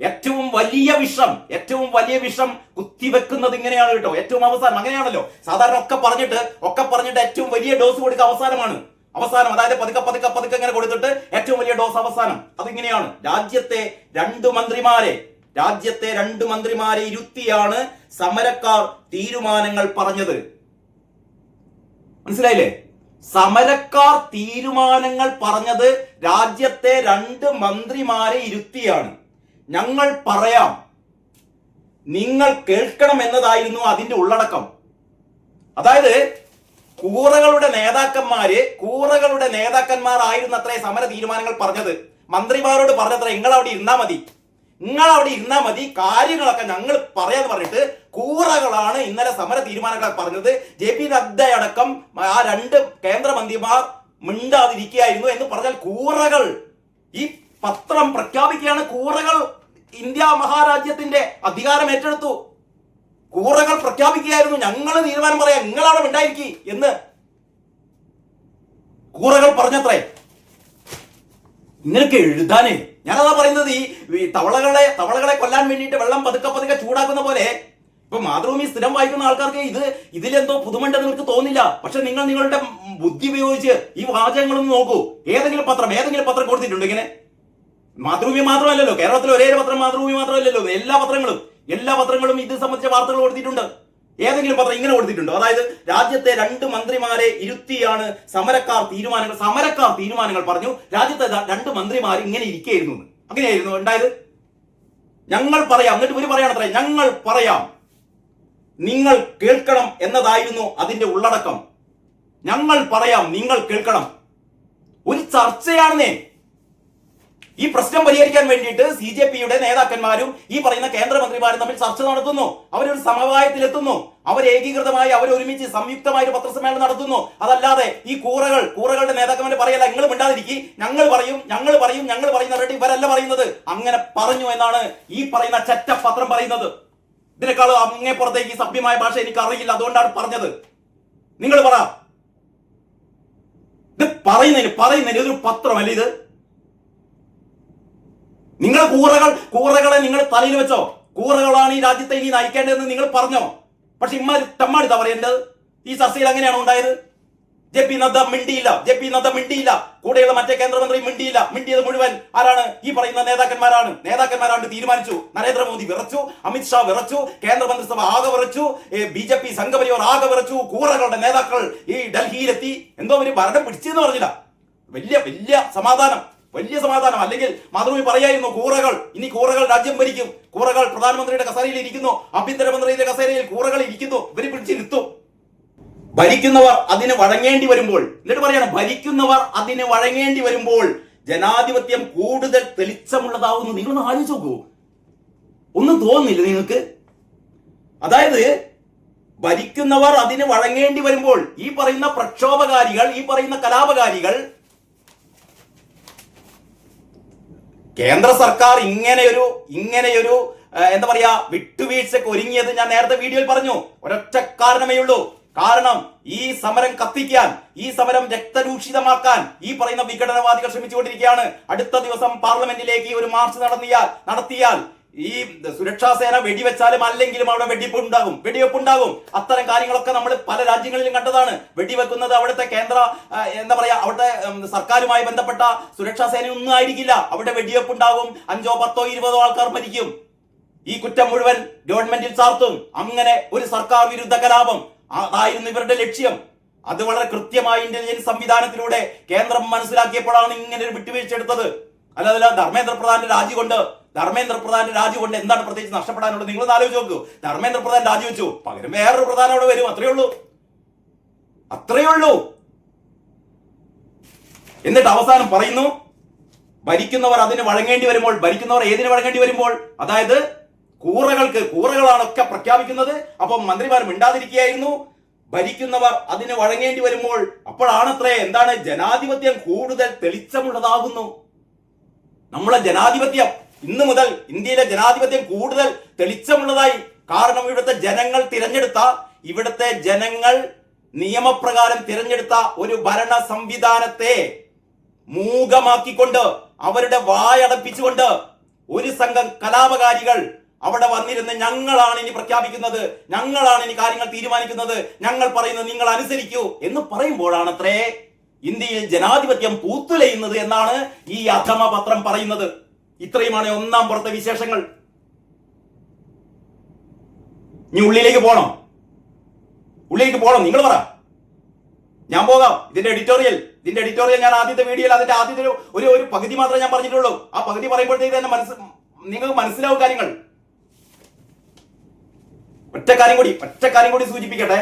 ഏറ്റവും വലിയ വിഷം കുത്തിവെക്കുന്നത് ഇങ്ങനെയാണ് കേട്ടോ. ഏറ്റവും അവസാനം അങ്ങനെയാണല്ലോ സാധാരണ ഒക്കെ പറഞ്ഞിട്ട് ഏറ്റവും വലിയ ഡോസ് കൊടുക്കുക അവസാനം അതായത് പതുക്കെ ഇങ്ങനെ കൊടുത്തിട്ട് ഏറ്റവും വലിയ ഡോസ് അവസാനം. അതിങ്ങനെയാണ്. രാജ്യത്തെ രണ്ട് മന്ത്രിമാരെ ഇരുത്തിയാണ് സമരക്കാർ തീരുമാനങ്ങൾ പറഞ്ഞത്. മനസ്സിലായില്ലേ? സമരക്കാർ തീരുമാനങ്ങൾ പറഞ്ഞത് രാജ്യത്തെ 2 മന്ത്രിമാരെ ഇരുത്തിയാണ്. ഞങ്ങൾ പറയാം, നിങ്ങൾ കേൾക്കണം എന്നതായിരുന്നു അതിന്റെ ഉള്ളടക്കം. അതായത് കൂറകളുടെ നേതാക്കന്മാരായിരുന്നു അത്രേ സമര തീരുമാനങ്ങൾ പറഞ്ഞത്. മന്ത്രിമാരോട് പറഞ്ഞത്ര നിങ്ങൾ അവിടെ ഇരുന്നാ മതി കാര്യങ്ങളൊക്കെ ഞങ്ങൾ പറയാന്ന് പറഞ്ഞിട്ട് കൂറകളാണ് ഇന്നലെ സമര തീരുമാനങ്ങൾ പറഞ്ഞത്. JP നദ്ദ അടക്കം ആ 2 കേന്ദ്രമന്ത്രിമാർ മിണ്ടാതിരിക്കുകയായിരുന്നു എന്ന് പറഞ്ഞാൽ കൂറകൾ ഈ പത്രം പ്രഖ്യാപിക്കുകയാണ്. കൂറകൾ ഇന്ത്യ മഹാരാജ്യത്തിന്റെ അധികാരം ഏറ്റെടുത്തു. കൂറകൾ പ്രഖ്യാപിക്കുകയായിരുന്നു ഞങ്ങൾ തീരുമാനം പറയാം, നിങ്ങളവിടെ മിണ്ടായിരിക്കും എന്ന് കൂറകൾ പറഞ്ഞത്രേ. ഇങ്ങനെയൊക്കെ എഴുതാനേ ഞാനതാ പറയുന്നത്. ഈ തവളകളെ കൊല്ലാൻ വേണ്ടിയിട്ട് വെള്ളം പതുക്കെ ചൂടാക്കുന്ന പോലെ ഇപ്പൊ മാതൃഭൂമി സ്ഥിരം വായിക്കുന്ന ആൾക്കാർക്ക് ഇതിലെന്തോ പുതുമണ്ടെന്ന് നിങ്ങൾക്ക് തോന്നില്ല. പക്ഷെ നിങ്ങളുടെ ബുദ്ധി ഉപയോഗിച്ച് ഈ വാചകങ്ങളൊന്നും നോക്കൂ. ഏതെങ്കിലും പത്രം കൊടുത്തിട്ടുണ്ട് ഇങ്ങനെ? മാതൃഭൂമി മാത്രമല്ലല്ലോ, കേരളത്തിൽ ഒരേ പത്രം മാതൃഭൂമി മാത്രമല്ലല്ലോ, എല്ലാ പത്രങ്ങളും ഇത് സംബന്ധിച്ച വാർത്തകൾ കൊടുത്തിട്ടുണ്ട്. ഏതെങ്കിലും പത്രം ഇങ്ങനെ കൊടുത്തിട്ടുണ്ടോ? അതായത് രാജ്യത്തെ 2 മന്ത്രിമാരെ ഇരുത്തിയാണ് സമരക്കാർ തീരുമാനങ്ങൾ പറഞ്ഞു. രാജ്യത്തെ 2 മന്ത്രിമാർ ഇങ്ങനെ ഇരിക്കുകയായിരുന്നു. അങ്ങനെയായിരുന്നു ഉണ്ടായത്. ഞങ്ങൾ പറയാം, എന്നിട്ട് ഇവര് പറയാണത്രേ, ഞങ്ങൾ പറയാം, നിങ്ങൾ കേൾക്കണം എന്നതായിരുന്നു അതിന്റെ ഉള്ളടക്കം. ഞങ്ങൾ പറയാം, നിങ്ങൾ കേൾക്കണം. ഒരു ചർച്ചയാണെന്നേ. ഈ പ്രശ്നം പരിഹരിക്കാൻ വേണ്ടിയിട്ട് CJPയുടെ നേതാക്കന്മാരും ഈ പറയുന്ന കേന്ദ്രമന്ത്രിമാരും തമ്മിൽ ചർച്ച നടത്തുന്നു. അവരൊരു സമവായത്തിലെത്തുന്നു. അവർ ഏകീകൃതമായി ഒരുമിച്ച് സംയുക്തമായ ഒരു പത്രസമ്മേളനം നടത്തുന്നു. അതല്ലാതെ ഈ കൂറകളുടെ നേതാക്കന്മാർ പറയല്ല, നിങ്ങൾ മിണ്ടാതിരിക്കും, ഞങ്ങൾ പറയുന്ന ഇവരല്ല പറയുന്നത്. അങ്ങനെ പറഞ്ഞു എന്നാണ് ഈ പറയുന്ന ചെറ്റപത്രം പറയുന്നത്. ഇതിനേക്കാളും അങ്ങേപ്പുറത്തേക്ക് സഭ്യമായ ഭാഷ എനിക്ക് അറിയില്ല, അതുകൊണ്ടാണ് പറഞ്ഞത്. നിങ്ങൾ പറ. ഇത് പറയുന്നതിന് ഇതൊരു പത്രമല്ല ഇത്. നിങ്ങൾ കൂറകളെ നിങ്ങൾ തലയിൽ വെച്ചോ. കൂറകളാണ് ഈ രാജ്യത്തെ ഇനി നയിക്കേണ്ടതെന്ന് നിങ്ങൾ പറഞ്ഞോ. പക്ഷെ തമ്മാടുത്താ പറയേണ്ടത്. ഈ ചർച്ചയിൽ അങ്ങനെയാണോ ഉണ്ടായത്? JP നദ്ദ മിണ്ടിയില്ല. കൂടെയുള്ള മറ്റേ കേന്ദ്രമന്ത്രി മിണ്ടിയില്ല. മിണ്ടിയത് മുഴുവൻ ആരാണ്? ഈ പറയുന്ന നേതാക്കന്മാരാണ് തീരുമാനിച്ചു. നരേന്ദ്രമോദി വിറച്ചു, അമിത്ഷാ വിറച്ചു, കേന്ദ്രമന്ത്രിസഭ ആകെ വിറച്ചു, BJP സംഘപരിവാർ ആകെ വിറച്ചു. കൂറകളുടെ നേതാക്കൾ ഈ ഡൽഹിയിലെത്തി. എന്തോ ഒരു ഭരണം പിടിച്ചെന്ന് പറഞ്ഞില്ല. വലിയ സമാധാനം. അല്ലെങ്കിൽ മാതൃഭൂമി പറയായിരുന്നു കൂറകൾ രാജ്യം ഭരിക്കും, കൂറകൾ പ്രധാനമന്ത്രിയുടെ കസേരയിൽ ഇരിക്കുന്നു, ആഭ്യന്തരമന്ത്രിയുടെ കസേരയിൽ കൂറകൾ ഇരിക്കുന്നു, ഇവര് പിടിച്ചിരുത്തും. ഭരിക്കുന്നവർ അതിന് വഴങ്ങേണ്ടി വരുമ്പോൾ ജനാധിപത്യം കൂടുതൽ തെളിച്ചമുള്ളതാവുന്നു. നിങ്ങളൊന്ന് ആലോചിച്ച് നോക്കൂ. ഒന്നും തോന്നുന്നില്ല നിങ്ങൾക്ക്? അതായത് ഭരിക്കുന്നവർ അതിന് വഴങ്ങേണ്ടി വരുമ്പോൾ ഈ പറയുന്ന പ്രക്ഷോഭകാരികൾ, ഈ പറയുന്ന കലാപകാരികൾ, കേന്ദ്ര സർക്കാർ ഇങ്ങനെയൊരു എന്താ പറയാ വിട്ടുവീഴ്ചക്ക് ഒരുങ്ങിയത് ഞാൻ നേരത്തെ വീഡിയോയിൽ പറഞ്ഞു. ഒരൊറ്റ കാരണമേ ഉള്ളൂ. കാരണം ഈ സമരം കത്തിക്കാൻ, ഈ സമരം രക്തരൂഷിതമാക്കാൻ ഈ പറയുന്ന വിഘടനവാദികൾ ശ്രമിച്ചുകൊണ്ടിരിക്കുകയാണ്. അടുത്ത ദിവസം പാർലമെന്റിലേക്ക് ഒരു മാർച്ച് നടത്തിയാൽ ഈ സുരക്ഷാ സേന വെടിവെച്ചാലും അല്ലെങ്കിലും അവിടെ വെടിവെപ്പ് ഉണ്ടാകും. അത്തരം കാര്യങ്ങളൊക്കെ നമ്മൾ പല രാജ്യങ്ങളിലും കണ്ടതാണ്. വെടിവെക്കുന്നത് അവിടുത്തെ കേന്ദ്ര എന്താ പറയാ അവിടുത്തെ സർക്കാരുമായി ബന്ധപ്പെട്ട സുരക്ഷാ സേന ഒന്നും ആയിരിക്കില്ല. അവിടെ വെടിവെപ്പ് ഉണ്ടാകും. 5, 10, 20 ആൾക്കാർ മരിക്കും. ഈ കുറ്റം മുഴുവൻ ഗവൺമെന്റിൽ ചാർത്തും. അങ്ങനെ ഒരു സർക്കാർ വിരുദ്ധ കലാപം അതായിരുന്നു ഇവരുടെ ലക്ഷ്യം. അത് വളരെ കൃത്യമായി ഇന്റലിജൻസ് സംവിധാനത്തിലൂടെ കേന്ദ്രം മനസ്സിലാക്കിയപ്പോഴാണ് ഇങ്ങനെ ഒരു വിട്ടുവീഴ്ച എടുത്തത്. അല്ലാതെ ധർമ്മേന്ദ്ര പ്രധാന്റെ രാജി കൊണ്ട് എന്താണ് പ്രത്യേകിച്ച് നഷ്ടപ്പെടാനുള്ളത്? നിങ്ങളൊന്ന് ആലോചിച്ച് നോക്കൂ. ധർമ്മേന്ദ്ര പ്രധാൻ രാജിവെച്ചു, പകരം വേറൊരു പ്രധാനം അവിടെ വരും. അത്രയേ ഉള്ളൂ. എന്നിട്ട് അവസാനം പറയുന്നു, ഭരിക്കുന്നവർ അതിന് വഴങ്ങേണ്ടി വരുമ്പോൾ. ഭരിക്കുന്നവർ ഏതിന് വഴങ്ങേണ്ടി വരുമ്പോൾ? അതായത് കൂറകളാണ് ഒക്കെ പ്രഖ്യാപിക്കുന്നത്. അപ്പം മന്ത്രിമാർ മിണ്ടാതിരിക്കുകയായിരുന്നു. ഭരിക്കുന്നവർ അതിന് വഴങ്ങേണ്ടി വരുമ്പോൾ അപ്പോഴാണത്രേ എന്താണ് ജനാധിപത്യം കൂടുതൽ തെളിച്ചമുള്ളതാകുന്നു. നമ്മളെ ജനാധിപത്യം ഇന്ന് മുതൽ ഇന്ത്യയിലെ ജനാധിപത്യം കൂടുതൽ തെളിച്ചമുള്ളതായി. കാരണം ഇവിടുത്തെ ജനങ്ങൾ നിയമപ്രകാരം തിരഞ്ഞെടുത്ത ഒരു ഭരണ സംവിധാനത്തെ മൂകമാക്കിക്കൊണ്ട്, അവരുടെ വായടപ്പിച്ചുകൊണ്ട് ഒരു സംഘം കലാപകാരികൾ അവിടെ വന്നിരുന്ന് ഞങ്ങളാണ് ഇനി പ്രഖ്യാപിക്കുന്നത്, ഞങ്ങളാണ് ഇനി കാര്യങ്ങൾ തീരുമാനിക്കുന്നത്, ഞങ്ങൾ പറയുന്നത് നിങ്ങൾ അനുസരിക്കൂ എന്ന് പറയുമ്പോഴാണത്രേ ഇന്ത്യയിൽ ജനാധിപത്യം പൂത്തുലയുന്നത് എന്നാണ് ഈ അധമ പത്രം പറയുന്നത്. ഇത്രയുമാണ് ഒന്നാം പുറത്തെ വിശേഷങ്ങൾ. ഇനി ഉള്ളിലേക്ക് പോകണം നിങ്ങൾ പറ, ഞാൻ പോകാം. ഇതിന്റെ എഡിറ്റോറിയൽ ഞാൻ ആദ്യത്തെ വീഡിയോയിൽ അതിന്റെ ആദ്യത്തെ ഒരു പകുതി മാത്രമേ ഞാൻ പറഞ്ഞിട്ടുള്ളൂ. ആ പകുതി പറയുമ്പോഴത്തേക്ക് തന്നെ നിങ്ങൾക്ക് മനസ്സിലാവും കാര്യങ്ങൾ. ഒറ്റ കാര്യം കൂടി സൂചിപ്പിക്കട്ടെ.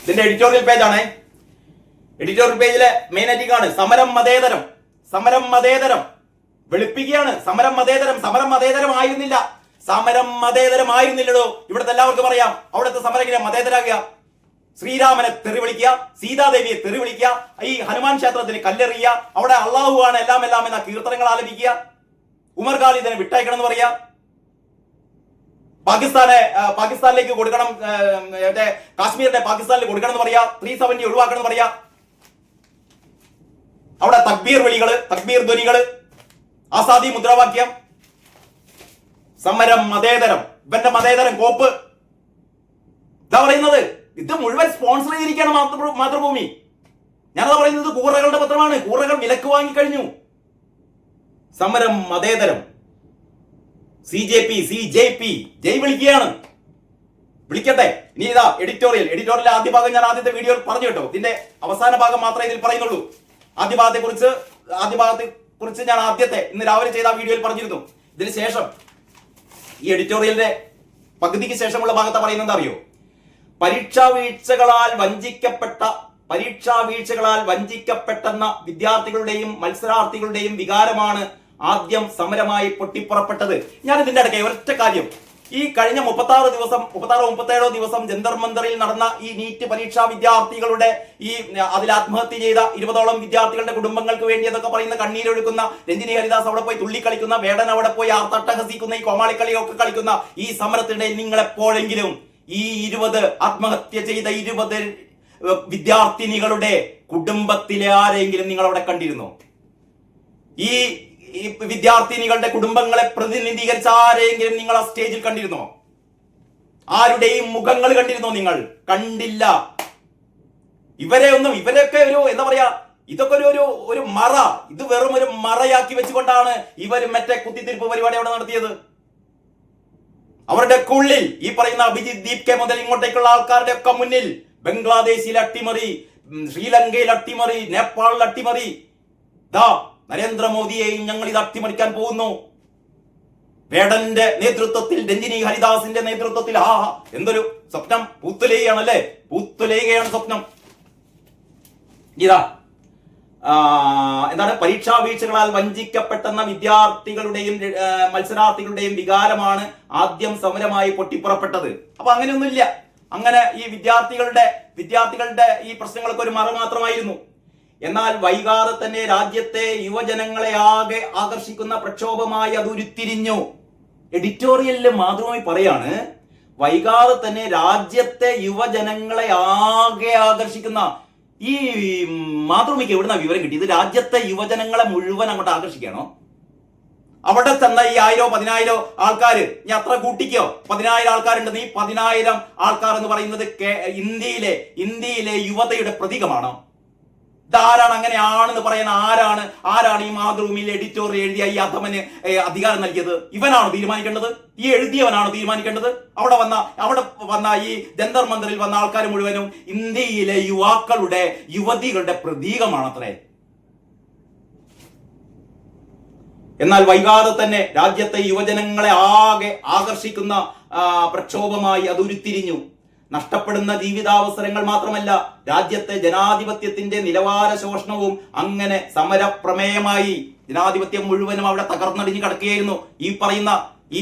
ഇതിന്റെ എഡിറ്റോറിയൽ പേജാണ്. എഡിറ്റോറിയൽ പേജിലെ മെയിൻ ഹെഡിംഗാണ് സമരം മതേതരം. വെളുപ്പിക്കുകയാണ്. സമരം മതേതരമായിരുന്നില്ലടോ. ഇവിടുത്തെ എല്ലാവർക്കും അറിയാം. അവിടുത്തെ സമരം മതേതരാകുക, ശ്രീരാമനെ തെറി വിളിക്കുക, സീതാദേവിയെ തെറി വിളിക്കുക, ഈ ഹനുമാൻ ക്ഷേത്രത്തിന് കല്ലെറിയുക, അവിടെ അള്ളാഹു ആണ് എല്ലാം എന്ന കീർത്തനങ്ങൾ ആലപിക്കുക, ഉമർ ഖാലിദിനെ വിട്ടയക്കണം എന്ന് പറയാ, പാകിസ്ഥാനിലേക്ക് കൊടുക്കണം, കാശ്മീരിന്റെ പാകിസ്ഥാനിൽ കൊടുക്കണം എന്ന് പറയാ, 370 ഒഴിവാക്കണം എന്ന് പറയാ, അവിടെ തക്ബീർ ധ്വനികള്, ആസാദി മുദ്രാവാക്യം. സമരം മതേതരം. ഇവന്റെ മതേതരം കോപ്പ് ഇതാ പറയുന്നത്. ഇത് മുഴുവൻ സ്പോൺസർ ചെയ്തിരിക്കുകയാണ് മാതൃഭൂമി. ഞാനതാ പറയുന്നത്. കൂറകളുടെ പത്രമാണ്. കൂറകൾ വിലക്ക് വാങ്ങിക്കഴിഞ്ഞു. സമരം മതേതരം. CJP ജയ് വിളിക്കുകയാണ്. വിളിക്കട്ടെ. ഇനി ഇതാ എഡിറ്റോറിയൽ ആദ്യ ഭാഗം ഞാൻ ആദ്യത്തെ വീഡിയോയിൽ പറഞ്ഞു കേട്ടോ. ഇതിന്റെ അവസാന ഭാഗം മാത്രമേ ഇതിൽ പറയുന്നുള്ളൂ. ആദ്യ ഭാഗത്തെ കുറിച്ച് ഞാൻ ഇന്ന് രാവിലെ ചെയ്ത വീഡിയോയിൽ പറഞ്ഞിരുന്നു. ഇതിന് ശേഷം ഈ എഡിറ്റോറിയലിന്റെ പകുതിക്ക് ശേഷമുള്ള ഭാഗത്ത് പറയുന്നത് എന്താ അറിയോ? പരീക്ഷാ വീഴ്ചകളാൽ വഞ്ചിക്കപ്പെട്ടെന്ന വിദ്യാർത്ഥികളുടെയും മത്സരാർത്ഥികളുടെയും വികാരമാണ് ആദ്യം സമരമായി പൊട്ടിപ്പുറപ്പെട്ടത്. ഞാൻ ഇതിന്റെ ഇടയ്ക്ക് ഒരൊറ്റ കാര്യം, ഈ കഴിഞ്ഞ 37 ദിവസം ജന്തർ മന്ദറിൽ നടന്ന ഈ നീറ്റ് പരീക്ഷാ വിദ്യാർത്ഥികളുടെ അതിൽ ആത്മഹത്യ ചെയ്ത 20ഓളം വിദ്യാർത്ഥികളുടെ കുടുംബങ്ങൾക്ക് വേണ്ടി എന്നൊക്കെ പറയുന്ന കണ്ണീരൊഴുക്കുന്ന രഞ്ജിനി ഹരിദാസ് അവിടെ പോയി തുള്ളിക്കളിക്കുന്ന, വേടൻ അവിടെ പോയി ആർത്തട്ടഹസിക്കുന്ന, ഈ കോമാളിക്കളിയൊക്കെ കളിക്കുന്ന ഈ സമരത്തിനിടെ നിങ്ങളെപ്പോഴെങ്കിലും ഈ 20 ആത്മഹത്യ ചെയ്ത 20 വിദ്യാർത്ഥിനികളുടെ കുടുംബത്തിലെ ആരെങ്കിലും നിങ്ങൾ അവിടെ കണ്ടിരുന്നോ? ഈ വിദ്യാർത്ഥിനികളുടെ കുടുംബങ്ങളെ പ്രതിനിധീകരിച്ച ആരെങ്കിലും നിങ്ങൾ ആ സ്റ്റേജിൽ കണ്ടിരുന്നോ? ആരുടെയും മുഖങ്ങൾ കണ്ടിരുന്നോ? നിങ്ങൾ കണ്ടില്ല. ഇവരെയൊക്കെ എന്താ പറയാ, ഇതൊക്കെ ഒരു മറ, ഇത് വെറും ഒരു മറയാക്കി വെച്ചുകൊണ്ടാണ് ഇവർ മറ്റേ കുത്തിത്തിരിപ്പ് പരിപാടി അവിടെ നടത്തിയത്. അവരുടെ ഉള്ളിൽ ഈ പറയുന്ന അഭിജിത് ദീപ് കെ മുതൽ ഇങ്ങോട്ടേക്കുള്ള ആൾക്കാരുടെ ഒക്കെ മുന്നിൽ ബംഗ്ലാദേശിൽ അട്ടിമറി, ശ്രീലങ്കയിൽ അട്ടിമറി, നേപ്പാളിൽ അട്ടിമറി, നരേന്ദ്രമോദിയെയും ഞങ്ങൾ ഇത് അട്ടിമറിക്കാൻ പോകുന്നു. വേടന്റെ നേതൃത്വത്തിൽ, രഞ്ജിനി ഹരിദാസിന്റെ നേതൃത്വത്തിൽ എന്തൊരു സ്വപ്നം പൂത്തുലയുകയാണല്ലേ, പൂത്തുലയുകയാണ് സ്വപ്നം. എന്താണ്? പരീക്ഷാ വീഴ്ചകളാൽ വഞ്ചിക്കപ്പെട്ടെന്ന വിദ്യാർത്ഥികളുടെയും മത്സരാർത്ഥികളുടെയും വികാരമാണ് ആദ്യം സമരമായി പൊട്ടിപ്പുറപ്പെട്ടത്. അപ്പൊ അങ്ങനെയൊന്നുമില്ല. അങ്ങനെ ഈ വിദ്യാർത്ഥികളുടെ ഈ പ്രശ്നങ്ങളൊക്കെ ഒരു മറ മാത്രമായിരുന്നു. എന്നാൽ വൈകാതെ തന്നെ രാജ്യത്തെ യുവജനങ്ങളെ ആകെ ആകർഷിക്കുന്ന പ്രക്ഷോഭമായി അത് ഉരുത്തിരിഞ്ഞു. എഡിറ്റോറിയലിലെ മാതൃഭൂമി പറയാണ്, വൈകാതെ തന്നെ രാജ്യത്തെ യുവജനങ്ങളെ ആകെ ആകർഷിക്കുന്ന. ഈ മാതൃഭൂമിക്ക് എവിടുന്ന വിവരം കിട്ടി? ഇത് രാജ്യത്തെ യുവജനങ്ങളെ മുഴുവൻ അങ്ങോട്ട് ആകർഷിക്കണോ? അവിടെ ചെന്ന ഈ 1000-10,000 ആൾക്കാര്, ഞാൻ അത്ര കൂട്ടിക്കോ, 10,000 ആൾക്കാരുണ്ടെന്ന്. ഈ 10,000 ആൾക്കാർ എന്ന് പറയുന്നത് ഇന്ത്യയിലെ യുവതയുടെ പ്രതീകമാണോ? ഇതാരാണ് അങ്ങനെയാണെന്ന് പറയാൻ? ആരാണ് ഈ മാതൃഭൂമിയിൽ എഡിറ്റോറിയൽ എഴുതിയ ഈ അധമന് അധികാരം നൽകിയത്? ഇവനാണോ തീരുമാനിക്കേണ്ടത്? ഈ എഴുതിയവനാണോ തീരുമാനിക്കേണ്ടത്? അവിടെ വന്ന ഈ ജന്തർ മന്ദറിൽ വന്ന ആൾക്കാർ മുഴുവനും ഇന്ത്യയിലെ യുവതികളുടെ പ്രതീകമാണത്രേ. എന്നാൽ വൈകാതെ തന്നെ രാജ്യത്തെ യുവജനങ്ങളെ ആകെ ആകർഷിക്കുന്ന പ്രക്ഷോഭമായി അത് ഉരുത്തിരിഞ്ഞു. നഷ്ടപ്പെടുന്ന ജീവിതാവസരങ്ങൾ മാത്രമല്ല, രാജ്യത്തെ ജനാധിപത്യത്തിന്റെ നിലവാര ശോഷണവും അങ്ങനെ സമരപ്രമേയമായി. ജനാധിപത്യം മുഴുവനും അവിടെ തകർന്നടിഞ്ഞു കിടക്കുകയായിരുന്നു. ഈ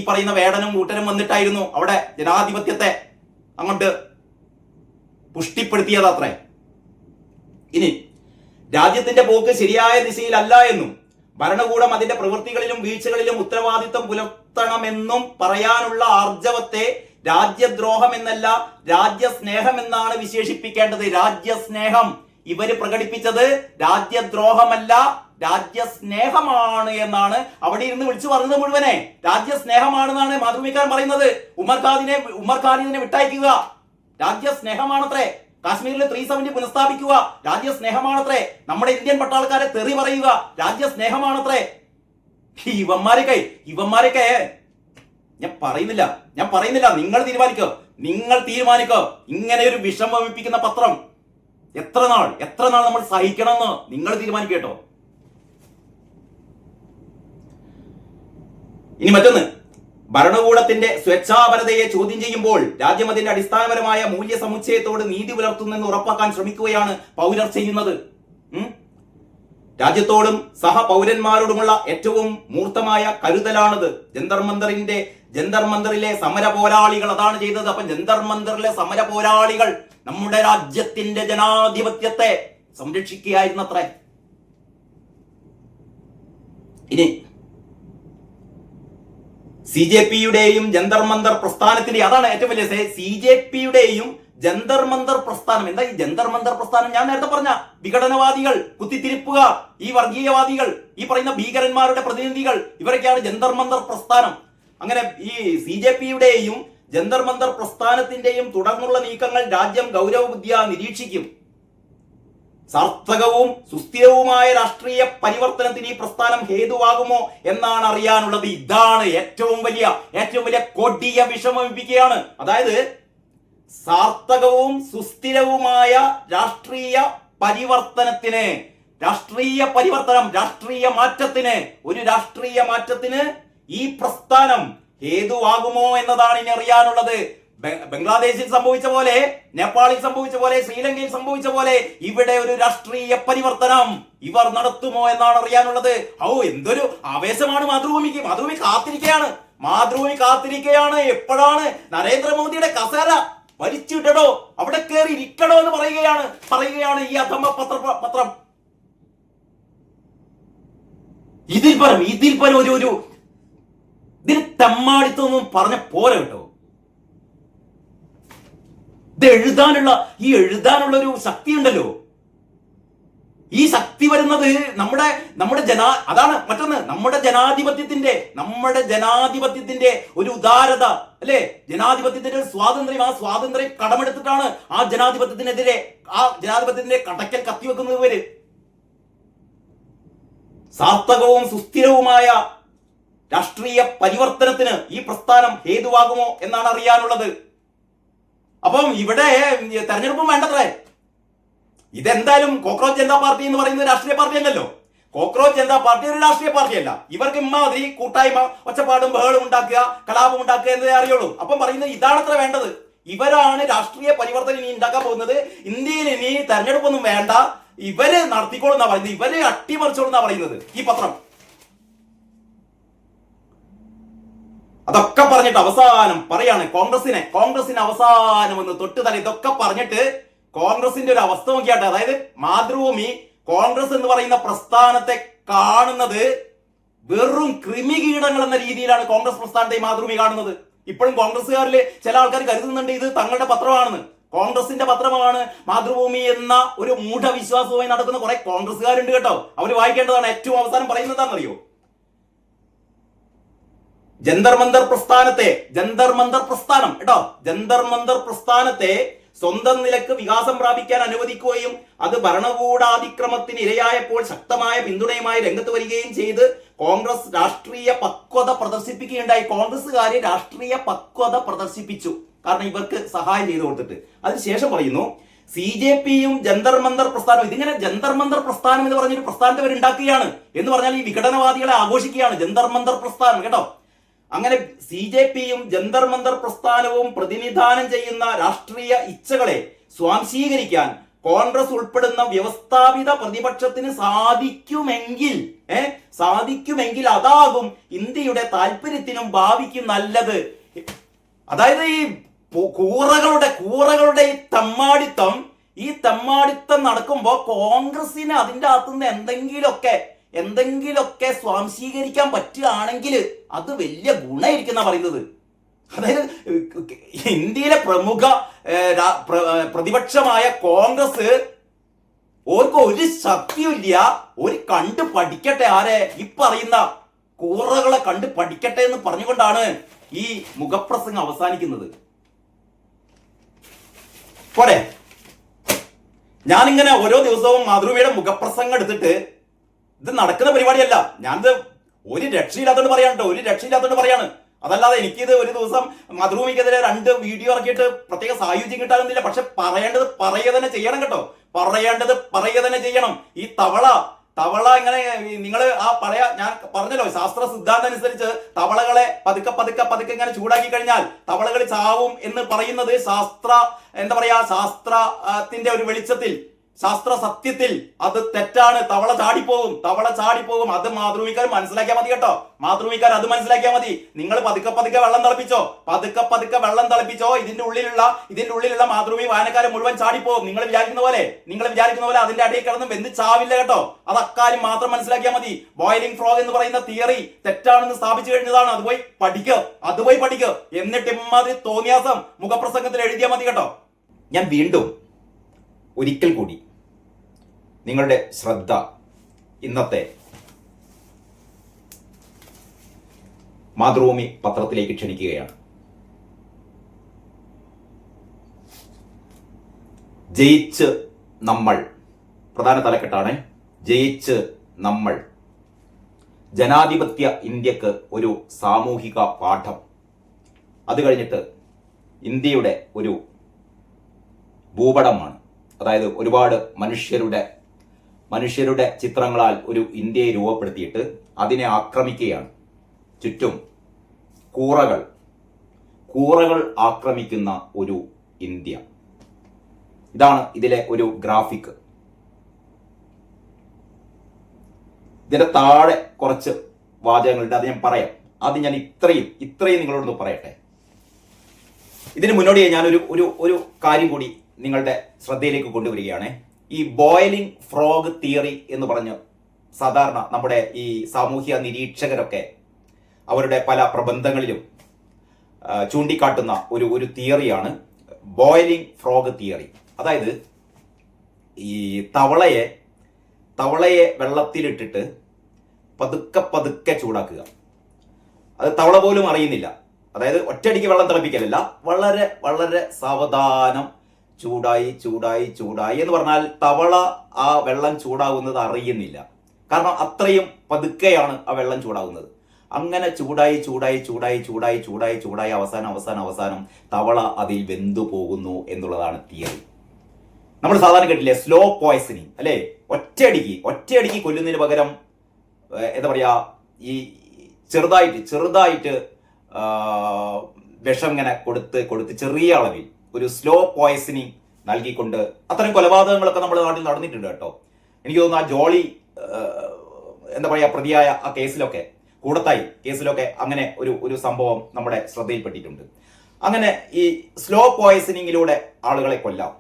പറയുന്ന വേടനും കൂട്ടനും വന്നിട്ടായിരുന്നു അവിടെ ജനാധിപത്യത്തെ അങ്ങോട്ട് പുഷ്ടിപ്പെടുത്തിയതത്രേ. ഇനി രാജ്യത്തിന്റെ പോക്ക് ശരിയായ ദിശയിലല്ല എന്നും ഭരണകൂടം അതിന്റെ പ്രവൃത്തികളിലും വീഴ്ചകളിലും ഉത്തരവാദിത്വം പുലർത്തണമെന്നും പറയാനുള്ള ആർജവത്തെ രാജ്യദ്രോഹം എന്നല്ല, രാജ്യസ്നേഹം എന്നാണ് വിശേഷിപ്പിക്കേണ്ടത്. രാജ്യസ്നേഹം ഇവര് പ്രകടിപ്പിച്ചത് രാജ്യദ്രോഹമല്ല, രാജ്യസ്നേഹമാണ് എന്നാണ് അവിടെ ഇരുന്ന് വിളിച്ചു പറഞ്ഞത് മുഴുവനെ. രാജ്യസ്നേഹമാണെന്നാണ് മാതൃഭൂമിക്കാരൻ പറയുന്നത്. ഉമർ ഖാലിദിനെ വിട്ടയക്കുക രാജ്യസ്നേഹമാണത്രേ. കാശ്മീരിൽ 370 പുനഃസ്ഥാപിക്കുക രാജ്യസ്നേഹമാണത്രേ. നമ്മുടെ ഇന്ത്യൻ പട്ടാളക്കാരെ തെറി പറയുക രാജ്യസ്നേഹമാണത്രേ. ഇവന്മാരൊക്കെ ഞാൻ പറയുന്നില്ല. നിങ്ങൾ തീരുമാനിക്കോ. ഇങ്ങനെ ഒരു വിഷം വമിപ്പിക്കുന്ന പത്രം എത്ര നാൾ നമ്മൾ സഹിക്കണമെന്ന് നിങ്ങൾ തീരുമാനിക്കട്ടോ. ഇനി മറ്റൊന്ന്, ഭരണകൂടത്തിന്റെ സ്വേച്ഛാപരതയെ ചോദ്യം ചെയ്യുമ്പോൾ രാജ്യം അതിന്റെ അടിസ്ഥാനപരമായ മൂല്യ സമുച്ചയത്തോട് നീതി പുലർത്തുന്നെന്ന് ഉറപ്പാക്കാൻ ശ്രമിക്കുകയാണ് പൗരർ ചെയ്യുന്നത്. രാജ്യത്തോടും സഹപൗരന്മാരോടുമുള്ള ഏറ്റവും മൂർത്തമായ കരുതലാണത്. ജന്തർ മന്ദറിലെ സമര പോരാളികൾ അതാണ് ചെയ്തത്. അപ്പൊ ജന്തർ മന്ദറിലെ സമര പോരാളികൾ നമ്മുടെ രാജ്യത്തിന്റെ ജനാധിപത്യത്തെ സംരക്ഷിക്കുകയായിരുന്നത്രേ. ഇനി CJP-യുടെയും ജന്തർ മന്ദർ പ്രസ്ഥാനത്തിന്റെ, അതാണ് ഏറ്റവും വലിയ CJP-യുടെയും ജന്തർ മന്ദർ പ്രസ്ഥാനം. എന്താ ഈ ജന്തർ മന്ദർ പ്രസ്ഥാനം? ഞാൻ നേരത്തെ പറഞ്ഞ വിഘടനവാദികൾ, കുത്തിത്തിരിപ്പുകാർ, ഈ വർഗീയവാദികൾ, ഈ പറയുന്ന ഭീകരന്മാരുടെ പ്രതിനിധികൾ, ഇവരൊക്കെയാണ് ജന്തർ മന്ദർ പ്രസ്ഥാനം. അങ്ങനെ ഈ CJP-യുടെയും ജന്തർ മന്ദർ പ്രസ്ഥാനത്തിന്റെയും തുടർന്നുള്ള നീക്കങ്ങൾ രാജ്യം ഗൗരവബുദ്ധിയാ നിരീക്ഷിക്കും. സാർത്ഥകവും സുസ്ഥിരവുമായ രാഷ്ട്രീയ പരിവർത്തനത്തിന് ഈ പ്രസ്ഥാനം ഹേതുവാകുമോ എന്നാണ് അറിയാനുള്ളത്. ഇതാണ് ഏറ്റവും വലിയ കൊടിയ വിഷമിപ്പിക്കുകയാണ്. അതായത് സാർത്ഥകവും സുസ്ഥിരവുമായ രാഷ്ട്രീയ പരിവർത്തനത്തിന്, ഒരു രാഷ്ട്രീയ മാറ്റത്തിന് ഈ പ്രസ്ഥാനം ഹേതുവാകുമോ എന്നതാണ് ഇനി അറിയാനുള്ളത്. ബംഗ്ലാദേശിൽ സംഭവിച്ച പോലെ, നേപ്പാളിൽ സംഭവിച്ച പോലെ, ശ്രീലങ്കയിൽ സംഭവിച്ച പോലെ ഇവിടെ ഒരു രാഷ്ട്രീയ പരിവർത്തനം ഇവർ നടത്തുമോ എന്നാണ് അറിയാനുള്ളത്. എന്തൊരു ആവേശമാണ് മാതൃഭൂമിക്ക്. മാതൃഭൂമി കാത്തിരിക്കുകയാണ് എപ്പോഴാണ് നരേന്ദ്രമോദിയുടെ കസേര വലിച്ചിടണോ അവിടെ കയറി ഇരിക്കണോ എന്ന് പറയുകയാണ് ഈ അധമ പത്രം. ഇതിൽ പരം ഇതിന് തെമ്മാടിത്തൊന്നും പറഞ്ഞ പോരെ കേട്ടോ. ഇത് എഴുതാനുള്ള ഒരു ശക്തി ഉണ്ടല്ലോ. ഈ ശക്തി വരുന്നത് അതാണ് മറ്റൊന്ന്, നമ്മുടെ ജനാധിപത്യത്തിന്റെ ഒരു ഉദാരത അല്ലെ, ജനാധിപത്യത്തിന്റെ സ്വാതന്ത്ര്യം. ആ സ്വാതന്ത്ര്യം കടമെടുത്തിട്ടാണ് ആ ജനാധിപത്യത്തിന്റെ കടക്കൽ കത്തിവെക്കുന്നത് ഇവര്. സാർത്ഥകവും സുസ്ഥിരവുമായ രാഷ്ട്രീയ പരിവർത്തനത്തിന് ഈ പ്രസ്ഥാനം ഹേതുവാകുമോ എന്നാണ് അറിയാനുള്ളത്. അപ്പം ഇവിടെ തെരഞ്ഞെടുപ്പും വേണ്ടത്രേ. ഇതെന്തായാലും കോക്രോച്ച് ജനതാ പാർട്ടി എന്ന് പറയുന്നത് രാഷ്ട്രീയ പാർട്ടി അല്ലല്ലോ. കോക്രോച്ച് ജനതാ പാർട്ടി ഒരു രാഷ്ട്രീയ പാർട്ടിയല്ല. ഇവർക്ക് ഇമ്മാതിരി കൂട്ടായ്മ, ഒച്ചപ്പാടും ബഹളും ഉണ്ടാക്കുക, കലാപം ഉണ്ടാക്കുക എന്നതേ അറിയുള്ളൂ. അപ്പം പറയുന്നത് ഇതാണത്ര വേണ്ടത്. ഇവരാണ് രാഷ്ട്രീയ പരിവർത്തനം ഇനി ഉണ്ടാക്കാൻ പോകുന്നത്. ഇന്ത്യയിൽ ഇനി തെരഞ്ഞെടുപ്പൊന്നും വേണ്ട, ഇവര് നടത്തിക്കോളൂന്നാ പറയുന്നത്, ഇവര് അട്ടിമറിച്ചോളൂന്നാ പറയുന്നത് ഈ പത്രം. അതൊക്കെ പറഞ്ഞിട്ട് അവസാനം പറയാണ് കോൺഗ്രസിന് അവസാനം ഒന്ന് തൊട്ടുതല ഇതൊക്കെ പറഞ്ഞിട്ട് കോൺഗ്രസിന്റെ ഒരു അവസ്ഥ നോക്കിയാട്ടെ. അതായത് മാതൃഭൂമി കോൺഗ്രസ് എന്ന് പറയുന്ന പ്രസ്ഥാനത്തെ കാണുന്നത് വെറും കൃമികീടങ്ങൾ എന്ന രീതിയിലാണ് കോൺഗ്രസ് പ്രസ്ഥാനത്തെ മാതൃഭൂമി കാണുന്നത്. ഇപ്പോഴും കോൺഗ്രസ്സുകാരിൽ ചില ആൾക്കാർ കരുതുന്നുണ്ട് ഇത് തങ്ങളുടെ പത്രമാണെന്ന്. കോൺഗ്രസിന്റെ പത്രമാണ് മാതൃഭൂമി എന്ന ഒരു മൂഢവിശ്വാസവുമായി നടക്കുന്ന കുറെ കോൺഗ്രസ്സുകാരുണ്ട് കേട്ടോ. അവർ വായിക്കേണ്ടതാണ്. ഏറ്റവും അവസാനം പറയുന്നത് എന്താണെന്നറിയോ? ജന്തർ മന്ദർ പ്രസ്ഥാനത്തെ സ്വന്തം നിലക്ക് വികാസം പ്രാപിക്കാൻ അനുവദിക്കുകയും അത് ഭരണകൂടാതിക്രമത്തിന് ഇരയായപ്പോൾ ശക്തമായ പിന്തുണയുമായി രംഗത്ത് വരികയും ചെയ്ത് കോൺഗ്രസ് രാഷ്ട്രീയ പക്വത പ്രദർശിപ്പിക്കുകയുണ്ടായി. കോൺഗ്രസ്സുകാരെ രാഷ്ട്രീയ പക്വത പ്രദർശിപ്പിച്ചു, കാരണം ഇവർക്ക് സഹായം ചെയ്തു കൊടുത്തിട്ട്. അതിനുശേഷം പറയുന്നു CJP-യും ജന്തർ മന്ദർ പ്രസ്ഥാനം, ഇതിങ്ങനെ ജന്തർ മന്ദർ പ്രസ്ഥാനം എന്ന് പറഞ്ഞൊരു പ്രസ്ഥാനത്തെ അവർ ഉണ്ടാക്കുകയാണ് എന്ന് പറഞ്ഞാൽ ഈ വിഘടനവാദികളെ ആഘോഷിക്കുകയാണ്. ജന്തർ മന്ദർ പ്രസ്ഥാനം കേട്ടോ. അങ്ങനെ CJP-യും ജന്തർ മന്ദർ പ്രസ്ഥാനവും പ്രതിനിധാനം ചെയ്യുന്ന രാഷ്ട്രീയ ഇച്ഛകളെ സ്വാംശീകരിക്കാൻ കോൺഗ്രസ് ഉൾപ്പെടുന്ന വ്യവസ്ഥാപിത പ്രതിപക്ഷത്തിന് സാധിക്കുമെങ്കിൽ അതാകും ഇന്ത്യയുടെ താല്പര്യത്തിനും ഭാവിക്കും നല്ലത്. അതായത് ഈ കൂറകളുടെ ഈ തെമ്മാടിത്തം നടക്കുമ്പോ കോൺഗ്രസിന് അതിന്റെ അകത്തുനിന്ന് എന്തെങ്കിലുമൊക്കെ സ്വാംശീകരിക്കാൻ പറ്റുകയാണെങ്കിൽ അത് വലിയ ഗുണമായിരിക്കും പറയുന്നത്. അതായത് ഇന്ത്യയിലെ പ്രമുഖ പ്രതിപക്ഷമായ കോൺഗ്രസ് ഓർക്ക് ഒരു ശക്തിയില്ല. ഒരു കണ്ട് പഠിക്കട്ടെ, ആരെ ഈ പറയുന്ന കൂറകളെ കണ്ട് പഠിക്കട്ടെ എന്ന് പറഞ്ഞുകൊണ്ടാണ് ഈ മുഖപ്രസംഗം അവസാനിക്കുന്നത്. പോരെ, ഞാനിങ്ങനെ ഓരോ ദിവസവും മാതൃഭൂമിയുടെ മുഖപ്രസംഗം എടുത്തിട്ട്, ഇത് നടക്കുന്ന പരിപാടിയല്ല, ഞാനിത് ഒരു രക്ഷയില്ലാത്തോണ്ട് പറയാണ് കേട്ടോ, ഒരു രക്ഷയില്ലാത്തോണ്ട് പറയാണ്. അതല്ലാതെ എനിക്കിത് ഒരു ദിവസം മാതൃഭൂമിക്കെതിരെ 2 വീഡിയോ ഇറക്കിയിട്ട് പ്രത്യേക സായുജ്യം കിട്ടാനൊന്നുമില്ല. പക്ഷെ പറയേണ്ടത് പറയുക തന്നെ ചെയ്യണം കേട്ടോ, പറയേണ്ടത് പറയുക തന്നെ ചെയ്യണം. ഈ തവള ഇങ്ങനെ നിങ്ങൾ ഞാൻ പറഞ്ഞല്ലോ, ശാസ്ത്ര സിദ്ധാന്തം അനുസരിച്ച് തവളകളെ പതുക്കെ പതുക്കെ പതുക്കെ ഇങ്ങനെ ചൂടാക്കി കഴിഞ്ഞാൽ തവളകൾ ചാവും എന്ന് പറയുന്നത് ശാസ്ത്രത്തിന്റെ ഒരു വെളിച്ചത്തിൽ, ശാസ്ത്ര സത്യത്തിൽ അത് തെറ്റാണ്. തവള ചാടിപ്പോകും. അത് മാതൃഭൂമിക്കാർ മനസ്സിലാക്കിയാൽ മതി കേട്ടോ, മാതൃഭൂമിക്കാർ അത് മനസ്സിലാക്കിയാൽ മതി. നിങ്ങൾ പതുക്കെ പതുക്കെ വെള്ളം തിളപ്പിച്ചോ. ഇതിന്റെ ഉള്ളിലുള്ള മാതൃഭൂമി വായനക്കാരെ മുഴുവൻ ചാടിപ്പോകും. നിങ്ങൾ വിചാരിക്കുന്ന പോലെ അതിന്റെ അടിയിൽ കിടന്ന് വെന്ത് ചാവില്ല കേട്ടോ. അത് അക്കാര്യം മാത്രം മനസ്സിലാക്കിയാൽ മതി. ബോയിലിംഗ് ഫ്രോഗ് എന്ന് പറയുന്ന തിയറി തെറ്റാണെന്ന് സ്ഥാപിച്ചു കഴിഞ്ഞതാണ്. അത് പോയി പഠിക്കുക. എന്നിട്ട് ഇമ്മാതിരി തോന്നിയാസം മുഖപ്രസംഗത്തിൽ എഴുതിയാൽ മതി കേട്ടോ. ഞാൻ വീണ്ടും ഒരിക്കൽ കൂടി നിങ്ങളുടെ ശ്രദ്ധ ഇന്നത്തെ മാതൃഭൂമി പത്രത്തിലേക്ക് ക്ഷണിക്കുകയാണ്. ജയിച്ച് നമ്മൾ, പ്രധാന തലക്കെട്ടാണ് ജയിച്ച് നമ്മൾ, ജനാധിപത്യ ഇന്ത്യക്ക് ഒരു സാമൂഹിക പാഠം. അത് കഴിഞ്ഞിട്ട് ഇന്ത്യയുടെ ഒരു ഭൂപടമാണ്, അതായത് ഒരുപാട് മനുഷ്യരുടെ ചിത്രങ്ങളാൽ ഒരു ഇന്ത്യയെ രൂപപ്പെടുത്തിയിട്ട് അതിനെ ആക്രമിക്കുകയാണ്. ചുറ്റും കൂറകൾ ആക്രമിക്കുന്ന ഒരു ഇന്ത്യ. ഇതാണ് ഇതിലെ ഒരു ഗ്രാഫിക്. ഇതിന്റെ താഴെ കുറച്ച് വാചകങ്ങളുണ്ട്, അത് ഞാൻ പറയാം. അത് ഞാൻ ഇത്രയും നിങ്ങളോടൊന്ന് പറയട്ടെ. ഇതിന് മുന്നോടിയായി ഞാൻ ഒരു കാര്യം കൂടി നിങ്ങളുടെ ശ്രദ്ധയിലേക്ക് കൊണ്ടുവരികയാണ്. ഈ ബോയിലിംഗ് ഫ്രോഗ് തിയറി എന്ന് പറഞ്ഞ് സാധാരണ നമ്മുടെ ഈ സാമൂഹ്യ നിരീക്ഷകരൊക്കെ അവരുടെ പല പ്രബന്ധങ്ങളിലും ചൂണ്ടിക്കാട്ടുന്ന ഒരു തിയറിയാണ് ബോയിലിംഗ് ഫ്രോഗ് തിയറി. അതായത് ഈ തവളയെ വെള്ളത്തിലിട്ടിട്ട് പതുക്കെ ചൂടാക്കുക. അത് തവള പോലും അറിയുന്നില്ല. അതായത് ഒറ്റയടിക്ക് വെള്ളം തിളപ്പിക്കലല്ല, വളരെ വളരെ സാവധാനം ചൂടായി എന്ന് പറഞ്ഞാൽ തവള ആ വെള്ളം ചൂടാവുന്നത് അറിയുന്നില്ല. കാരണം അത്രയും പതുക്കെയാണ് ആ വെള്ളം ചൂടാവുന്നത്. അങ്ങനെ ചൂടായി അവസാനം തവള അതിൽ വെന്തു പോകുന്നു എന്നുള്ളതാണ് തിയറി. നമ്മൾ സാധാരണ കേട്ടില്ലേ സ്ലോ പോയ്സണിങ് അല്ലേ? ഒറ്റയടിക്ക് കൊല്ലുന്നതിന് പകരം എന്താ പറയാ, ഈ ചെറുതായിട്ട് വിഷം ഇങ്ങനെ കൊടുത്ത് ചെറിയ അളവിൽ ഒരു സ്ലോ പോയ്സണിങ് നൽകിക്കൊണ്ട് അത്തരം കൊലപാതകങ്ങളൊക്കെ നമ്മുടെ നാട്ടിൽ നടന്നിട്ടുണ്ട് കേട്ടോ. എനിക്ക് തോന്നുന്നു ആ ജോളി എന്താ പറയാ പ്രതിയായ ആ കേസിലൊക്കെ, കൂടത്തായി കേസിലൊക്കെ അങ്ങനെ ഒരു സംഭവം നമ്മുടെ ശ്രദ്ധയിൽപ്പെട്ടിട്ടുണ്ട്. അങ്ങനെ ഈ സ്ലോ പോയ്സണിങ്ങിലൂടെ ആളുകളെ കൊല്ലാം.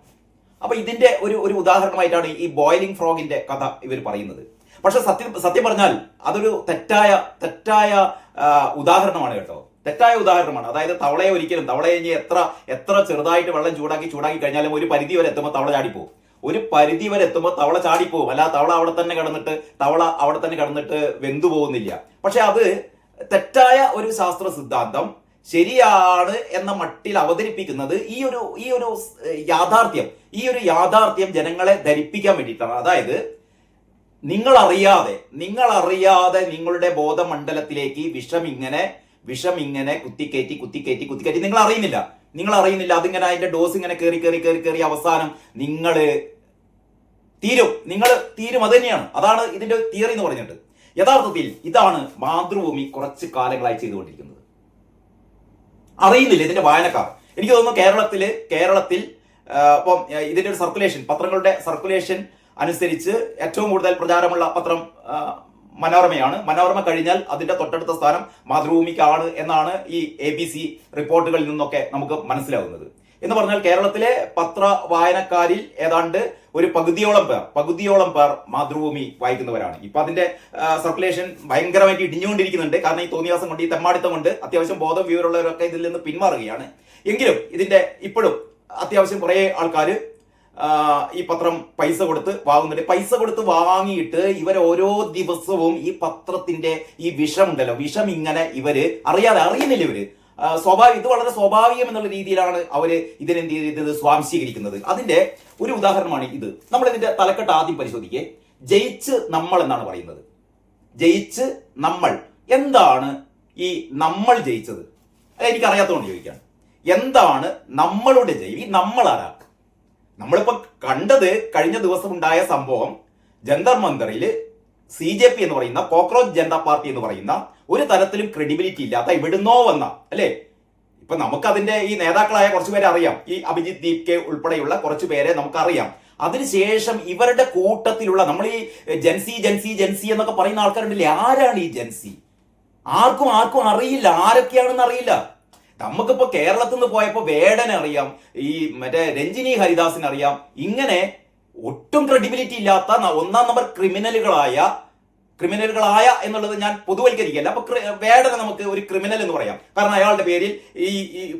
അപ്പൊ ഇതിന്റെ ഒരു ഉദാഹരണമായിട്ടാണ് ഈ ബോയിലിംഗ് ഫ്രോഗിന്റെ കഥ ഇവർ പറയുന്നത്. പക്ഷെ സത്യം പറഞ്ഞാൽ അതൊരു തെറ്റായ ഉദാഹരണമാണ് കേട്ടോ, തെറ്റായ ഉദാഹരണമാണ്. അതായത് തവളയെ ഇനി എത്ര ചെറുതായിട്ട് വെള്ളം ചൂടാക്കി കഴിഞ്ഞാലും ഒരു പരിധി വരെ എത്തുമ്പോൾ തവള ചാടിപ്പോവും. അല്ല തവള അവിടെ തന്നെ കിടന്നിട്ട് വെന്തു പോകുന്നില്ല. പക്ഷെ അത് തെറ്റായ ഒരു ശാസ്ത്ര സിദ്ധാന്തം ശരിയാണ് എന്ന മട്ടിൽ അവതരിപ്പിക്കുന്നത് ഈ ഒരു യാഥാർത്ഥ്യം ജനങ്ങളെ ധരിപ്പിക്കാൻ വേണ്ടിയിട്ടാണ്. അതായത് നിങ്ങളറിയാതെ നിങ്ങളുടെ ബോധമണ്ഡലത്തിലേക്ക് വിഷം ഇങ്ങനെ കുത്തിക്കയറ്റി നിങ്ങൾ അറിയുന്നില്ല. അതിങ്ങനെ അതിന്റെ ഡോസ് ഇങ്ങനെ കയറി അവസാനം നിങ്ങൾ തീരും. അത് തന്നെയാണ്, അതാണ് ഇതിന്റെ തിയറി എന്ന് പറഞ്ഞിട്ട്. യഥാർത്ഥത്തിൽ ഇതാണ് മാതൃഭൂമി കുറച്ച് കാലങ്ങളായി ചെയ്തുകൊണ്ടിരിക്കുന്നത്. അറിയുന്നില്ല ഇതിന്റെ വായനക്കാർ. എനിക്ക് തോന്നുന്നു കേരളത്തിൽ ഇപ്പം ഇതിന്റെ ഒരു സർക്കുലേഷൻ, പത്രങ്ങളുടെ സർക്കുലേഷൻ അനുസരിച്ച് ഏറ്റവും കൂടുതൽ പ്രചാരമുള്ള പത്രം മനോരമയാണ്. മനോരമ കഴിഞ്ഞാൽ അതിന്റെ തൊട്ടടുത്ത സ്ഥാനം മാതൃഭൂമിക്കാണ് എന്നാണ് ഈ ABC റിപ്പോർട്ടുകളിൽ നിന്നൊക്കെ നമുക്ക് മനസ്സിലാവുന്നത്. എന്ന് പറഞ്ഞാൽ കേരളത്തിലെ പത്ര വായനക്കാരിൽ ഏതാണ്ട് ഒരു പകുതിയോളം പേർ മാതൃഭൂമി വായിക്കുന്നവരാണ്. ഇപ്പൊ അതിന്റെ സർക്കുലേഷൻ ഭയങ്കരമായിട്ട് ഇടിഞ്ഞുകൊണ്ടിരിക്കുന്നുണ്ട്. കാരണം ഈ തോന്നിയാസം കൊണ്ട്, ഈ തെമ്മാടിത്തം കൊണ്ട് അത്യാവശ്യം ബോധം വിവരമുള്ളവരൊക്കെ ഇതിൽ നിന്ന് പിന്മാറുകയാണ്. എങ്കിലും ഇതിന്റെ ഇപ്പോഴും അത്യാവശ്യം കുറെ ആൾക്കാർ ഈ പത്രം പൈസ കൊടുത്ത് വാങ്ങുന്നുണ്ട്. പൈസ കൊടുത്ത് വാങ്ങിയിട്ട് ഇവർ ഓരോ ദിവസവും ഈ പത്രത്തിന്റെ ഈ വിഷം ഉണ്ടല്ലോ, വിഷം ഇങ്ങനെ ഇവര് അറിയുന്നില്ല ഇവര് ഇത് വളരെ സ്വാഭാവികം എന്നുള്ള രീതിയിലാണ് അവര് ഇതിനെന്ത് ചെയ്തത് സ്വാംശീകരിക്കുന്നത്. അതിന്റെ ഒരു ഉദാഹരണമാണ് ഇത്. നമ്മൾ ഇതിന്റെ തലക്കെട്ട് ആദ്യം പരിശോധിക്കേ. ജയിച്ച് നമ്മൾ എന്നാണ് പറയുന്നത്. ജയിച്ച് നമ്മൾ. എന്താണ് ഈ നമ്മൾ ജയിച്ചത്? എനിക്കറിയാത്തതുകൊണ്ട് ചോദിക്കാം. എന്താണ് നമ്മളുടെ ജയം? ഈ നമ്മൾ ആരാ? നമ്മളിപ്പോ കണ്ടത് കഴിഞ്ഞ ദിവസം ഉണ്ടായ സംഭവം ജന്തർ മന്ദറിൽ CJP എന്ന് പറയുന്ന കോക്രോച്ച് ജനതാ പാർട്ടി എന്ന് പറയുന്ന ഒരു തരത്തിലും ക്രെഡിബിലിറ്റി ഇല്ലാത്ത എവിടുന്നോ വന്ന അല്ലേ, ഇപ്പൊ നമുക്കതിന്റെ ഈ നേതാക്കളായ കുറച്ചു പേരെ അറിയാം. ഈ അഭിജിത്ത് ദീപ് ഉൾപ്പെടെയുള്ള കുറച്ചു പേരെ നമുക്കറിയാം. അതിനുശേഷം ഇവരുടെ കൂട്ടത്തിലുള്ള നമ്മൾ ഈ ജൻസി എന്നൊക്കെ പറയുന്ന ആൾക്കാരുണ്ടല്ലേ, ആരാണ് ഈ ജൻസി? ആർക്കും അറിയില്ല, ആരൊക്കെയാണെന്ന് അറിയില്ല. നമുക്കിപ്പോ കേരളത്തിൽ നിന്ന് പോയപ്പോ വേടനെ അറിയാം, ഈ മറ്റേ രഞ്ജിനി ഹരിദാസിനെ അറിയാം. ഇങ്ങനെ ഒട്ടും ക്രെഡിബിലിറ്റി ഇല്ലാത്ത ഒന്നാം നമ്പർ ക്രിമിനലുകളായ എന്നുള്ളത് ഞാൻ പൊതുവൽക്കരിക്കല്ല. അപ്പൊ വേടനെ നമുക്ക് ഒരു ക്രിമിനൽ എന്ന് പറയാം. കാരണം അയാളുടെ പേരിൽ ഈ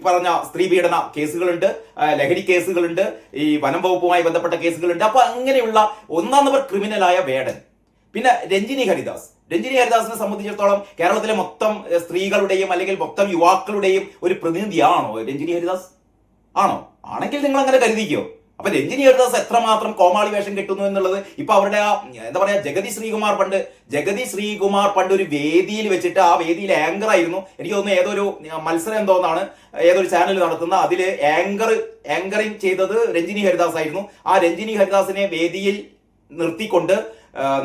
പറഞ്ഞ സ്ത്രീ പീഡന കേസുകളുണ്ട്, ലഹരി കേസുകളുണ്ട്, ഈ വനം വകുപ്പുമായി ബന്ധപ്പെട്ട കേസുകളുണ്ട്. അപ്പൊ അങ്ങനെയുള്ള ഒന്നാം നമ്പർ ക്രിമിനലായ വേടൻ. പിന്നെ രഞ്ജിനി ഹരിദാസിനെ സംബന്ധിച്ചിടത്തോളം കേരളത്തിലെ മൊത്തം സ്ത്രീകളുടെയും അല്ലെങ്കിൽ മൊത്തം യുവാക്കളുടെയും ഒരു പ്രതിനിധിയാണോ രഞ്ജിനി ഹരിദാസ്? ആണെങ്കിൽ നിങ്ങൾ അങ്ങനെ കരുതിക്കോ. അപ്പൊ രഞ്ജിനി ഹരിദാസ് എത്രമാത്രം കോമാളി വേഷം കിട്ടുന്നു എന്നുള്ളത് ഇപ്പൊ അവരുടെ എന്താ പറയാ ജഗതി ശ്രീകുമാർ പണ്ട് ഒരു വേദിയിൽ വെച്ചിട്ട്, ആ വേദിയിൽ ആങ്കർ ആയിരുന്നു. എനിക്ക് തോന്നുന്നു ഏതൊരു മത്സരം എന്തോന്നാണ് ഏതൊരു ചാനൽ നടത്തുന്ന, അതില് ആങ്കറിങ് ചെയ്തത് രഞ്ജിനി ഹരിദാസ് ആയിരുന്നു. ആ രഞ്ജിനി ഹരിദാസിനെ വേദിയിൽ നിർത്തിക്കൊണ്ട്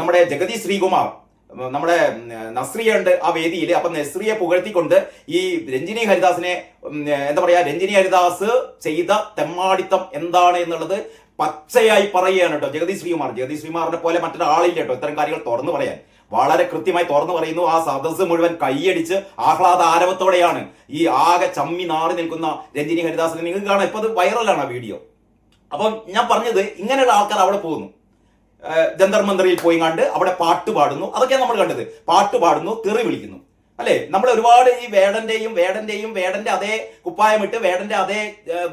നമ്മുടെ ജഗതി ശ്രീകുമാർ, നമ്മുടെ നസ്രിയ ഉണ്ട് ആ വേദിയിൽ. അപ്പൊ നസ്രിയെ പുകഴ്ത്തിക്കൊണ്ട് ഈ രഞ്ജിനി ഹരിദാസിനെ എന്താ പറയാ, രഞ്ജിനി ഹരിദാസ് ചെയ്ത തെമ്മാടിത്തം എന്താണ് എന്നുള്ളത് പച്ചയായി പറയുകയാണ് കേട്ടോ ജഗതി ശ്രീകുമാറിനെ പോലെ മറ്റൊരാളില്ല കേട്ടോ ഇത്തരം കാര്യങ്ങൾ തുറന്നു പറയാൻ. വളരെ കൃത്യമായി തുറന്നു പറയുന്നു. ആ സദസ്സ് മുഴുവൻ കൈയടിച്ച് ആഹ്ലാദ ആരവത്തോടെയാണ് ഈ ആകെ ചമ്മി നാറി നിൽക്കുന്ന രഞ്ജിനി ഹരിദാസിനെ നിങ്ങൾക്ക് കാണാം. ഇപ്പൊ അത് വൈറലാണ് ആ വീഡിയോ. അപ്പം ഞാൻ പറഞ്ഞത്, ഇങ്ങനെയുള്ള ആൾക്കാർ അവിടെ പോകുന്നു, ജന്തർ മന്ദറിൽ പോയി കണ്ട് അവിടെ പാട്ട് പാടുന്നു. അതൊക്കെയാണ് നമ്മൾ കണ്ടത്. പാട്ട് പാടുന്നു, തെറി വിളിക്കുന്നു അല്ലെ. നമ്മൾ ഒരുപാട് ഈ വേടന്റെ അതേ കുപ്പായമിട്ട് വേടന്റെ അതേ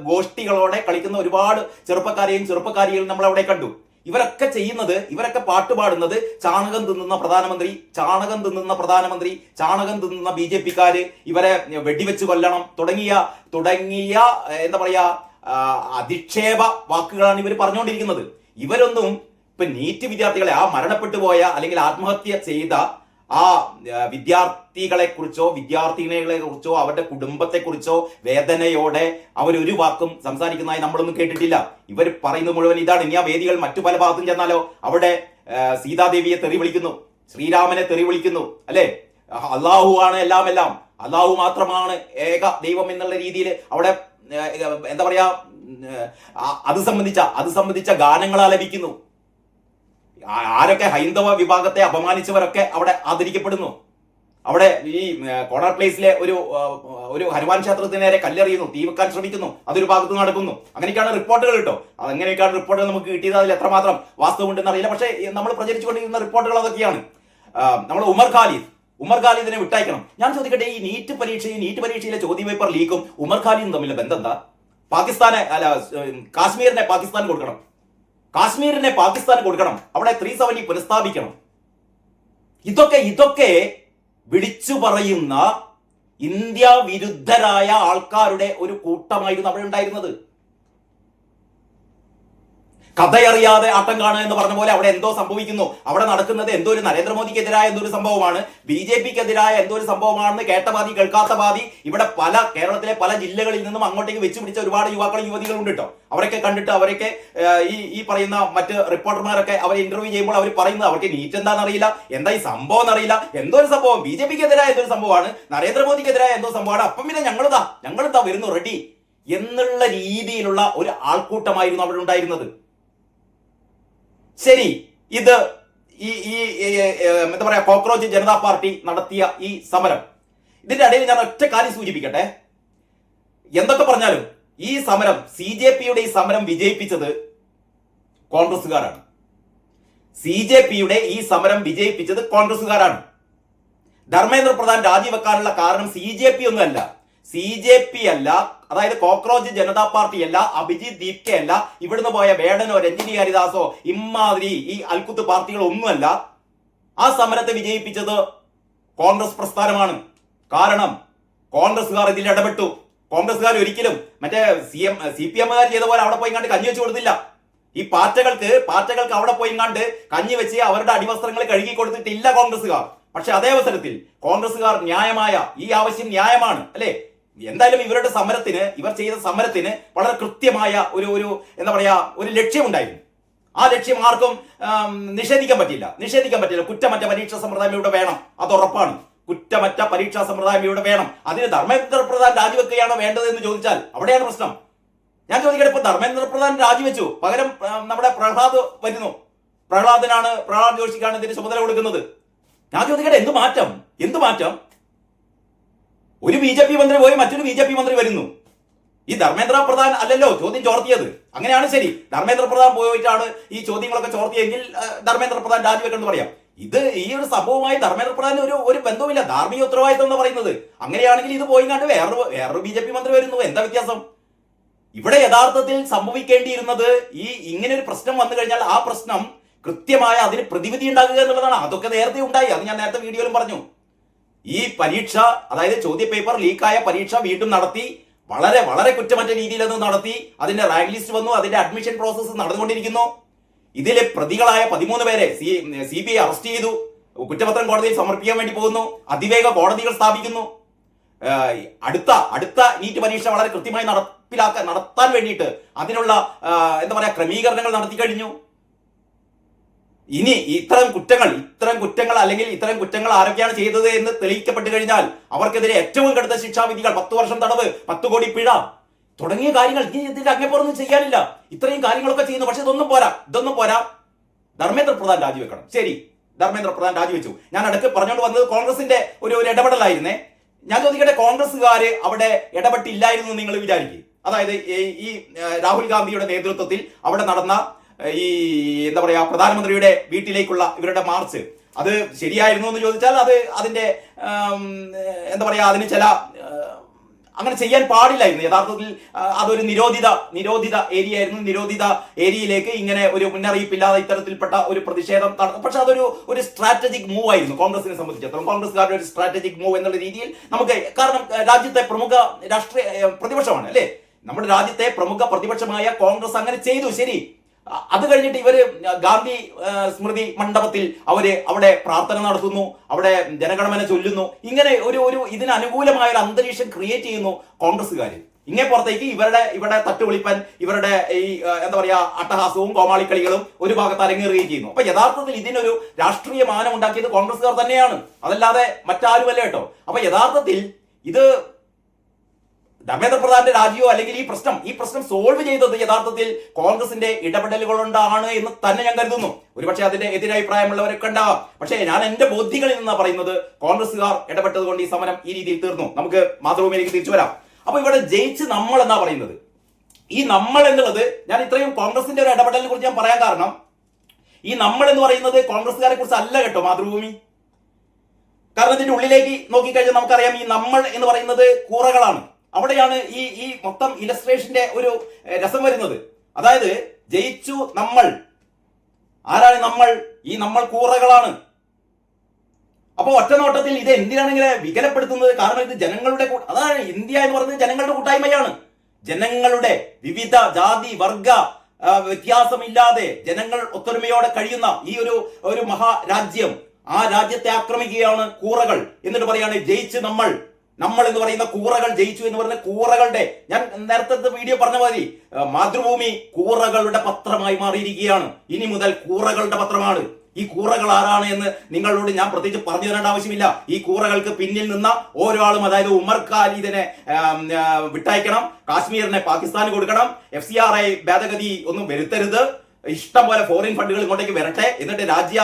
ഗോഷ്ഠികളോടെ കളിക്കുന്ന ഒരുപാട് ചെറുപ്പക്കാരികളും നമ്മൾ അവിടെ കണ്ടു. ഇവരൊക്കെ പാട്ട് പാടുന്നത് ചാണകം തിന്നുന്ന പ്രധാനമന്ത്രി, ചാണകം തിന്നുന്ന BJP-ക്കാര്, ഇവരെ വെടിവെച്ച് കൊല്ലണം തുടങ്ങിയ എന്താ പറയാ അധിക്ഷേപ വാക്കുകളാണ് ഇവർ പറഞ്ഞുകൊണ്ടിരിക്കുന്നത്. ഇവരൊന്നും ഇപ്പൊ നീറ്റ് വിദ്യാർത്ഥികളെ, ആ മരണപ്പെട്ടു പോയ അല്ലെങ്കിൽ ആത്മഹത്യ ചെയ്ത ആ വിദ്യാർത്ഥികളെ കുറിച്ചോ അവരുടെ കുടുംബത്തെ കുറിച്ചോ വേദനയോടെ അവരൊരു വാക്കും സംസാരിക്കുന്നതായി നമ്മളൊന്നും കേട്ടിട്ടില്ല. ഇവർ പറയുന്നത് മുഴുവൻ ഇതാണ്. ഇനി ആ വേദികൾ മറ്റു പല ഭാഗത്തും ചെന്നാലോ അവിടെ സീതാദേവിയെ തെറി വിളിക്കുന്നു, ശ്രീരാമനെ തെറി വിളിക്കുന്നു അല്ലെ. അള്ളാഹു ആണ് എല്ലാം, അള്ളാഹു മാത്രമാണ് ഏക ദൈവം എന്നുള്ള രീതിയിൽ അവിടെ എന്താ പറയാ അത് സംബന്ധിച്ച ഗാനങ്ങൾ ആലപിക്കുന്നു. ആരൊക്കെ ഹൈന്ദവ വിഭാഗത്തെ അപമാനിച്ചവരൊക്കെ അവിടെ ആദരിക്കപ്പെടുന്നു. അവിടെ ഈ കോണർ പ്ലേസിലെ ഒരു ഹനുമാൻ ക്ഷേത്രത്തിന് നേരെ കല്ലെറിയുന്നു, തീ വെക്കാൻ ശ്രമിക്കുന്നു, അതൊരു ഭാഗത്ത് നടക്കുന്നു. അങ്ങനെയൊക്കെയാണ് റിപ്പോർട്ടുകൾ കേട്ടോ. അങ്ങനെയൊക്കെയാണ് റിപ്പോർട്ടുകൾ നമുക്ക് കിട്ടിയത്. അതിൽ എത്രമാത്രം വാസ്തവമുണ്ടെന്ന് അറിയില്ല. പക്ഷേ നമ്മൾ പ്രചരിച്ചുകൊണ്ടിരിക്കുന്ന റിപ്പോർട്ടുകൾ അതൊക്കെയാണ്. നമ്മൾ ഉമർ ഖാലിദിനെ വിട്ടയക്കണം. ഞാൻ ചോദിക്കട്ടെ, ഈ നീറ്റ് പരീക്ഷയിലെ ചോദ്യപേപ്പർ ലീക്കും ഉമർ ഖാലിദും തമ്മിലുള്ള ബന്ധം എന്താ? കാശ്മീരിനെ പാകിസ്ഥാൻ കൊടുക്കണം, അവിടെ 370 പുനഃസ്ഥാപിക്കണം. ഇതൊക്കെ വിളിച്ചു പറയുന്ന ഇന്ത്യ വിരുദ്ധരായ ആൾക്കാരുടെ ഒരു കൂട്ടമായിരുന്നു അവിടെ ഉണ്ടായിരുന്നത്. കഥയറിയാതെ ആട്ടം കാണുക എന്ന് പറഞ്ഞ പോലെ അവിടെ എന്തോ സംഭവിക്കുന്നു. അവിടെ നടക്കുന്നത് എന്തോ ഒരു നരേന്ദ്രമോദിക്കെതിരായ എന്തോ ഒരു സംഭവമാണ്, BJP-ക്കെതിരായ എന്തോ ഒരു സംഭവമാണെന്ന് കേട്ട പാതി കേൾക്കാത്ത പാതി ഇവിടെ കേരളത്തിലെ പല ജില്ലകളിൽ നിന്നും അങ്ങോട്ടേക്ക് വെച്ച് പിടിച്ച ഒരുപാട് യുവാക്കളും യുവതികളും ഉണ്ട് കേട്ടോ. അവരൊക്കെ കണ്ടിട്ട് ഈ പറയുന്ന മറ്റ് റിപ്പോർട്ടർമാരൊക്കെ അവരെ ഇന്റർവ്യൂ ചെയ്യുമ്പോൾ അവർ പറയുന്നത് അവർക്ക് നീറ്റ് എന്താണെന്ന് അറിയില്ല, എന്താ ഈ സംഭവം എന്നറിയില്ല, എന്തോ ഒരു സംഭവം BJP-ക്കെതിരായ എന്തോ ഒരു സംഭവമാണ്, നരേന്ദ്രമോദിക്കെതിരായ എന്തോ സംഭവമാണ്. അപ്പം പിന്നെ ഞങ്ങളിതാ വരുന്നു റെഡി എന്നുള്ള രീതിയിലുള്ള ഒരു ആൾക്കൂട്ടമായിരുന്നു അവിടെ ഉണ്ടായിരുന്നത്. ശരി, ഇത് എന്താ പറയാ കോക്രോച്ച് ജനതാ പാർട്ടി നടത്തിയ ഈ സമരം, ഇതിന്റെ ഇടയിൽ ഞാൻ ഒറ്റ കാര്യം സൂചിപ്പിക്കട്ടെ. എന്തൊക്കെ പറഞ്ഞാലും ഈ സമരം CJP-യുടെ ഈ സമരം വിജയിപ്പിച്ചത് കോൺഗ്രസുകാരാണ്. ധർമ്മേന്ദ്ര പ്രധാൻ രാജിവെക്കാനുള്ള കാരണം CJP ഒന്നുമല്ല, CJP അല്ല, അതായത് കോക്രോച്ച് ജനതാ പാർട്ടി അല്ല, അഭിജിത് ദീപ്കെ അല്ല, ഇവിടുന്ന് പോയ വേടനോ രഞ്ജിനി ഹരിദാസോ ഇമ്മാതിരി ഈ അൽക്കുത്ത് പാർട്ടികളൊന്നുമല്ല. ആ സമരത്തെ വിജയിപ്പിച്ചത് കോൺഗ്രസ് പ്രസ്ഥാനമാണ്. കാരണം കോൺഗ്രസ്സുകാർ ഇതിൽ ഇടപെട്ടു. കോൺഗ്രസ്സുകാർ ഒരിക്കലും മറ്റേ CPM ചെയ്ത പോലെ അവിടെ പോയി കണ്ട് കഞ്ഞി വെച്ച് കൊടുത്തില്ല. ഈ പാറ്റകൾക്ക് അവിടെ പോയി കണ്ട് കഞ്ഞി വെച്ച് അവരുടെ അടിവസ്ത്രങ്ങൾ കഴുകി കൊടുത്തിട്ടില്ല കോൺഗ്രസ്സുകാർ. പക്ഷെ അതേ അവസരത്തിൽ കോൺഗ്രസ്സുകാർ ന്യായമായ ഈ ആവശ്യം ന്യായമാണ് അല്ലെ, എന്തായാലും ഇവരുടെ സമരത്തിന്, ഇവർ ചെയ്ത സമരത്തിന് വളരെ കൃത്യമായ ഒരു എന്താ പറയാ ഒരു ലക്ഷ്യമുണ്ടായിരുന്നു. ആ ലക്ഷ്യം ആർക്കും നിഷേധിക്കാൻ പറ്റില്ല. കുറ്റമറ്റ പരീക്ഷാ സമ്പ്രദായം ഇവിടെ വേണം, അത് ഉറപ്പാണ്. കുറ്റമറ്റ പരീക്ഷാ സമ്പ്രദായം ഇവിടെ വേണം. അതിന് ധർമ്മേന്ദ്ര പ്രധാൻ രാജിവെക്കുകയാണോ വേണ്ടത് എന്ന് ചോദിച്ചാൽ അവിടെയാണ് പ്രശ്നം. ഞാൻ ചോദിക്കട്ടെ, ഇപ്പൊ ധർമ്മേന്ദ്ര പ്രധാൻ രാജിവെച്ചു, പകരം നമ്മുടെ പ്രഹ്ലാദ് വരുന്നു. പ്രഹ്ലാദ് ജോഷിക്കാണ് ഇതിന് ചുമതല കൊടുക്കുന്നത്. ഞാൻ ചോദിക്കട്ടെ, എന്ത് മാറ്റം? ഒരു BJP മന്ത്രി പോയി മറ്റൊരു BJP മന്ത്രി വരുന്നു. ഈ ധർമ്മേന്ദ്ര പ്രധാൻ അല്ലല്ലോ ചോദ്യം ചോർത്തിയത്. അങ്ങനെയാണ് ശരി, ധർമ്മേന്ദ്ര പ്രധാൻ പോയിട്ടാണ് ഈ ചോദ്യങ്ങളൊക്കെ ചോർത്തിയെങ്കിൽ ധർമ്മേന്ദ്ര പ്രധാൻ രാജിവെക്കണം പറയാം. ഈ ഒരു സംഭവമായി ധർമ്മേന്ദ്ര പ്രധാൻ ഒരു ബന്ധവുമില്ല. ധാർമ്മിക ഉത്തരവാദിത്വം എന്ന് പറയുന്നത് അങ്ങനെയാണെങ്കിൽ ഇത് പോയി കണ്ട് വേറൊരു BJP മന്ത്രി വരുന്നു. എന്താ വ്യത്യാസം? ഇവിടെ യഥാർത്ഥത്തിൽ സംഭവിക്കേണ്ടിയിരുന്നത് ഇങ്ങനെ ഒരു പ്രശ്നം വന്നു കഴിഞ്ഞാൽ ആ പ്രശ്നം കൃത്യമായ അതിന് പ്രതിവിധി ഉണ്ടാക്കുക എന്നുള്ളതാണ്. അതൊക്കെ നേരത്തെ ഉണ്ടായി, അത് ഞാൻ നേരത്തെ വീഡിയോയിലും പറഞ്ഞു. ഈ പരീക്ഷ, അതായത് ചോദ്യ പേപ്പർ ലീക്കായ പരീക്ഷ വീണ്ടും നടത്തി, വളരെ വളരെ കുറ്റമറ്റ രീതിയിൽ അത് നടത്തി. അതിന്റെ റാങ്ക് ലിസ്റ്റ് വന്നു, അതിന്റെ അഡ്മിഷൻ പ്രോസസ്സ് നടന്നുകൊണ്ടിരിക്കുന്നു. ഇതിലെ പ്രതികളായ 13 പേരെ CBI അറസ്റ്റ് ചെയ്തു. കുറ്റപത്രം കോടതിയിൽ സമർപ്പിക്കാൻ വേണ്ടി പോകുന്നു. അതിവേഗ കോടതികൾ സ്ഥാപിക്കുന്നു. അടുത്ത നീറ്റ് പരീക്ഷ വളരെ കൃത്യമായി നടത്താൻ വേണ്ടിയിട്ട് അതിനുള്ള എന്താ പറയാ ക്രമീകരണങ്ങൾ നടത്തി കഴിഞ്ഞു. ഇനി ഇത്തരം കുറ്റങ്ങൾ അല്ലെങ്കിൽ ഇത്തരം കുറ്റങ്ങൾ ആരൊക്കെയാണ് ചെയ്തത് എന്ന് തെളിയിക്കപ്പെട്ടു കഴിഞ്ഞാൽ അവർക്കെതിരെ ഏറ്റവും കടുത്ത ശിക്ഷാവിധികൾ, 10 വർഷം തടവ്, 10 കോടി പിഴ തുടങ്ങിയ കാര്യങ്ങൾ. ഇതിന്റെ അങ്ങേപ്പുറമൊന്നും ചെയ്യാനില്ല. ഇത്രയും കാര്യങ്ങളൊക്കെ ചെയ്യുന്നു. പക്ഷെ ഇതൊന്നും പോരാ. ധർമ്മേന്ദ്ര പ്രധാൻ രാജിവെക്കണം. ശരി, ധർമ്മേന്ദ്ര പ്രധാൻ രാജിവെച്ചു. ഞാൻ അടുത്ത് പറഞ്ഞുകൊണ്ട് വന്നത് കോൺഗ്രസിന്റെ ഒരു ഇടപെടലായിരുന്നേ. ഞാൻ ചോദിക്കട്ടെ, കോൺഗ്രസ്സുകാര് അവിടെ ഇടപെട്ടില്ലായിരുന്നു നിങ്ങൾ വിചാരിക്കും? അതായത് ഈ രാഹുൽ ഗാന്ധിയുടെ നേതൃത്വത്തിൽ അവിടെ നടന്ന ഈ എന്താ പറയാ പ്രധാനമന്ത്രിയുടെ വീട്ടിലേക്കുള്ള ഇവരുടെ മാർച്ച്, അത് ശരിയായിരുന്നു എന്ന് ചോദിച്ചാൽ അതിന്റെ എന്താ പറയാ അതിന് ചില അങ്ങനെ ചെയ്യാൻ പാടില്ലായിരുന്നു. യഥാർത്ഥത്തിൽ അതൊരു നിരോധിത ഏരിയ ആയിരുന്നു. നിരോധിത ഏരിയയിലേക്ക് ഇങ്ങനെ ഒരു മുന്നറിയിപ്പില്ലാതെ ഇത്തരത്തിൽപ്പെട്ട ഒരു പ്രതിഷേധം പക്ഷെ അതൊരു സ്ട്രാറ്റജിക് മൂവ് ആയിരുന്നു കോൺഗ്രസിനെ സംബന്ധിച്ചിടത്തോളം. കോൺഗ്രസ്സുകാരുടെ ഒരു സ്ട്രാറ്റജിക് മൂവ് എന്നുള്ള രീതിയിൽ നമുക്ക്, കാരണം രാജ്യത്തെ പ്രമുഖ രാഷ്ട്രീയ പ്രതിപക്ഷമാണ് അല്ലെ, നമ്മുടെ രാജ്യത്തെ പ്രമുഖ പ്രതിപക്ഷമായ കോൺഗ്രസ് അങ്ങനെ ചെയ്തു. ശരി, അത് കഴിഞ്ഞിട്ട് ഇവര് ഗാന്ധി സ്മൃതി മണ്ഡപത്തിൽ അവിടെ പ്രാർത്ഥന നടത്തുന്നു, അവിടെ ജനഗണമന ചൊല്ലുന്നു. ഇങ്ങനെ ഒരു ഇതിന് അനുകൂലമായ ഒരു അന്തരീക്ഷം ക്രിയേറ്റ് ചെയ്യുന്നു കോൺഗ്രസ്സുകാർ. ഇങ്ങനെ പുറത്തേക്ക് ഇവിടെ തട്ടുവിളിപ്പൻ, ഇവരുടെ ഈ എന്താ പറയാ അട്ടഹാസവും കോമാളിക്കളികളും ഒരു ഭാഗത്ത് അരങ്ങേറുകയും ചെയ്യുന്നു. അപ്പൊ യഥാർത്ഥത്തിൽ ഇതിനൊരു രാഷ്ട്രീയ മാനം ഉണ്ടാക്കിയത് കോൺഗ്രസ്സുകാർ തന്നെയാണ്, അതല്ലാതെ മറ്റാരുമല്ല കേട്ടോ. അപ്പൊ യഥാർത്ഥത്തിൽ ഇത് ധർമ്മേന്ദ്ര പ്രധാന്റെ രാജിയോ അല്ലെങ്കിൽ ഈ പ്രശ്നം സോൾവ് ചെയ്തത് യഥാർത്ഥത്തിൽ കോൺഗ്രസിന്റെ ഇടപെടലുകൾ കൊണ്ടാണ് എന്ന് തന്നെ ഞാൻ കരുതുന്നു. ഒരുപക്ഷെ അതിന്റെ എതിരഭിപ്രായമുള്ളവരൊക്കെ ഉണ്ടാവാം. പക്ഷേ ഞാൻ എന്റെ ബോധ്യങ്ങളിൽ നിന്നാണ് പറയുന്നത്, കോൺഗ്രസ്സുകാർ ഇടപെട്ടത് കൊണ്ട് ഈ സമരം ഈ രീതിയിൽ തീർന്നു. നമുക്ക് മാതൃഭൂമിയിലേക്ക് തിരിച്ചു വരാം. അപ്പൊ ഇവിടെ ജയിച്ച് നമ്മൾ എന്നാ പറയുന്നത്. ഈ നമ്മൾ എന്നുള്ളത്, ഞാൻ ഇത്രയും കോൺഗ്രസിന്റെ ഒരു ഇടപെടലിനെ കുറിച്ച് ഞാൻ പറയാൻ കാരണം, ഈ നമ്മൾ എന്ന് പറയുന്നത് കോൺഗ്രസ്സുകാരെ കുറിച്ച് അല്ല കേട്ടോ മാതൃഭൂമി. കാരണം ഇതിന്റെ ഉള്ളിലേക്ക് നോക്കിക്കഴിഞ്ഞാൽ നമുക്കറിയാം, ഈ നമ്മൾ എന്ന് പറയുന്നത് കൂറകളാണ്. അവിടെയാണ് ഈ മൊത്തം ഇലസ്ട്രേഷന്റെ ഒരു രസം വരുന്നത്. അതായത് ജയിച്ചു നമ്മൾ, ആരാണ് നമ്മൾ? ഈ നമ്മൾ കൂറകളാണ്. അപ്പൊ ഒറ്റ നോട്ടത്തിൽ ഇത് എന്തിനാണ് ഇങ്ങനെ വികലപ്പെടുത്തുന്നത്? കാരണം ഇത് ജനങ്ങളുടെ, അതാണ് ഇന്ത്യ എന്ന് പറയുന്നത് ജനങ്ങളുടെ കൂട്ടായ്മയാണ്. ജനങ്ങളുടെ വിവിധ ജാതി വർഗ വ്യത്യാസമില്ലാതെ ജനങ്ങൾ ഒത്തൊരുമയോടെ കഴിയുന്ന ഈ ഒരു മഹാരാജ്യം, ആ രാജ്യത്തെ ആക്രമിക്കുകയാണ് കൂറകൾ. എന്നിട്ട് പറയാണ് ജയിച്ച് നമ്മൾ എന്ന് പറയുന്ന കൂറകൾ ജയിച്ചു എന്ന് പറയുന്ന കൂറകളുടെ, ഞാൻ നേരത്തെ വീഡിയോ പറഞ്ഞ മാതിരി മാതൃഭൂമി കൂറകളുടെ പത്രമായി മാറിയിരിക്കുകയാണ്. ഇനി മുതൽ കൂറകളുടെ പത്രമാണ്. ഈ കൂറകൾ ആരാണ് എന്ന് നിങ്ങളോട് ഞാൻ പ്രത്യേകിച്ച് പറഞ്ഞു തരേണ്ട ആവശ്യമില്ല. ഈ കൂറകൾക്ക് പിന്നിൽ നിന്ന ഓരോ ആളും, അതായത് ഉമർ ഖാലിദിനെ വിട്ടയക്കണം, കാശ്മീരിനെ പാകിസ്ഥാന് കൊടുക്കണം, FCRI ഭേദഗതി ഒന്നും വരുത്തരുത്, ഇഷ്ടം പോലെ ഫോറിൻ ഫണ്ടുകൾ ഇങ്ങോട്ടേക്ക് വരട്ടെ, എന്നിട്ട് രാജ്യ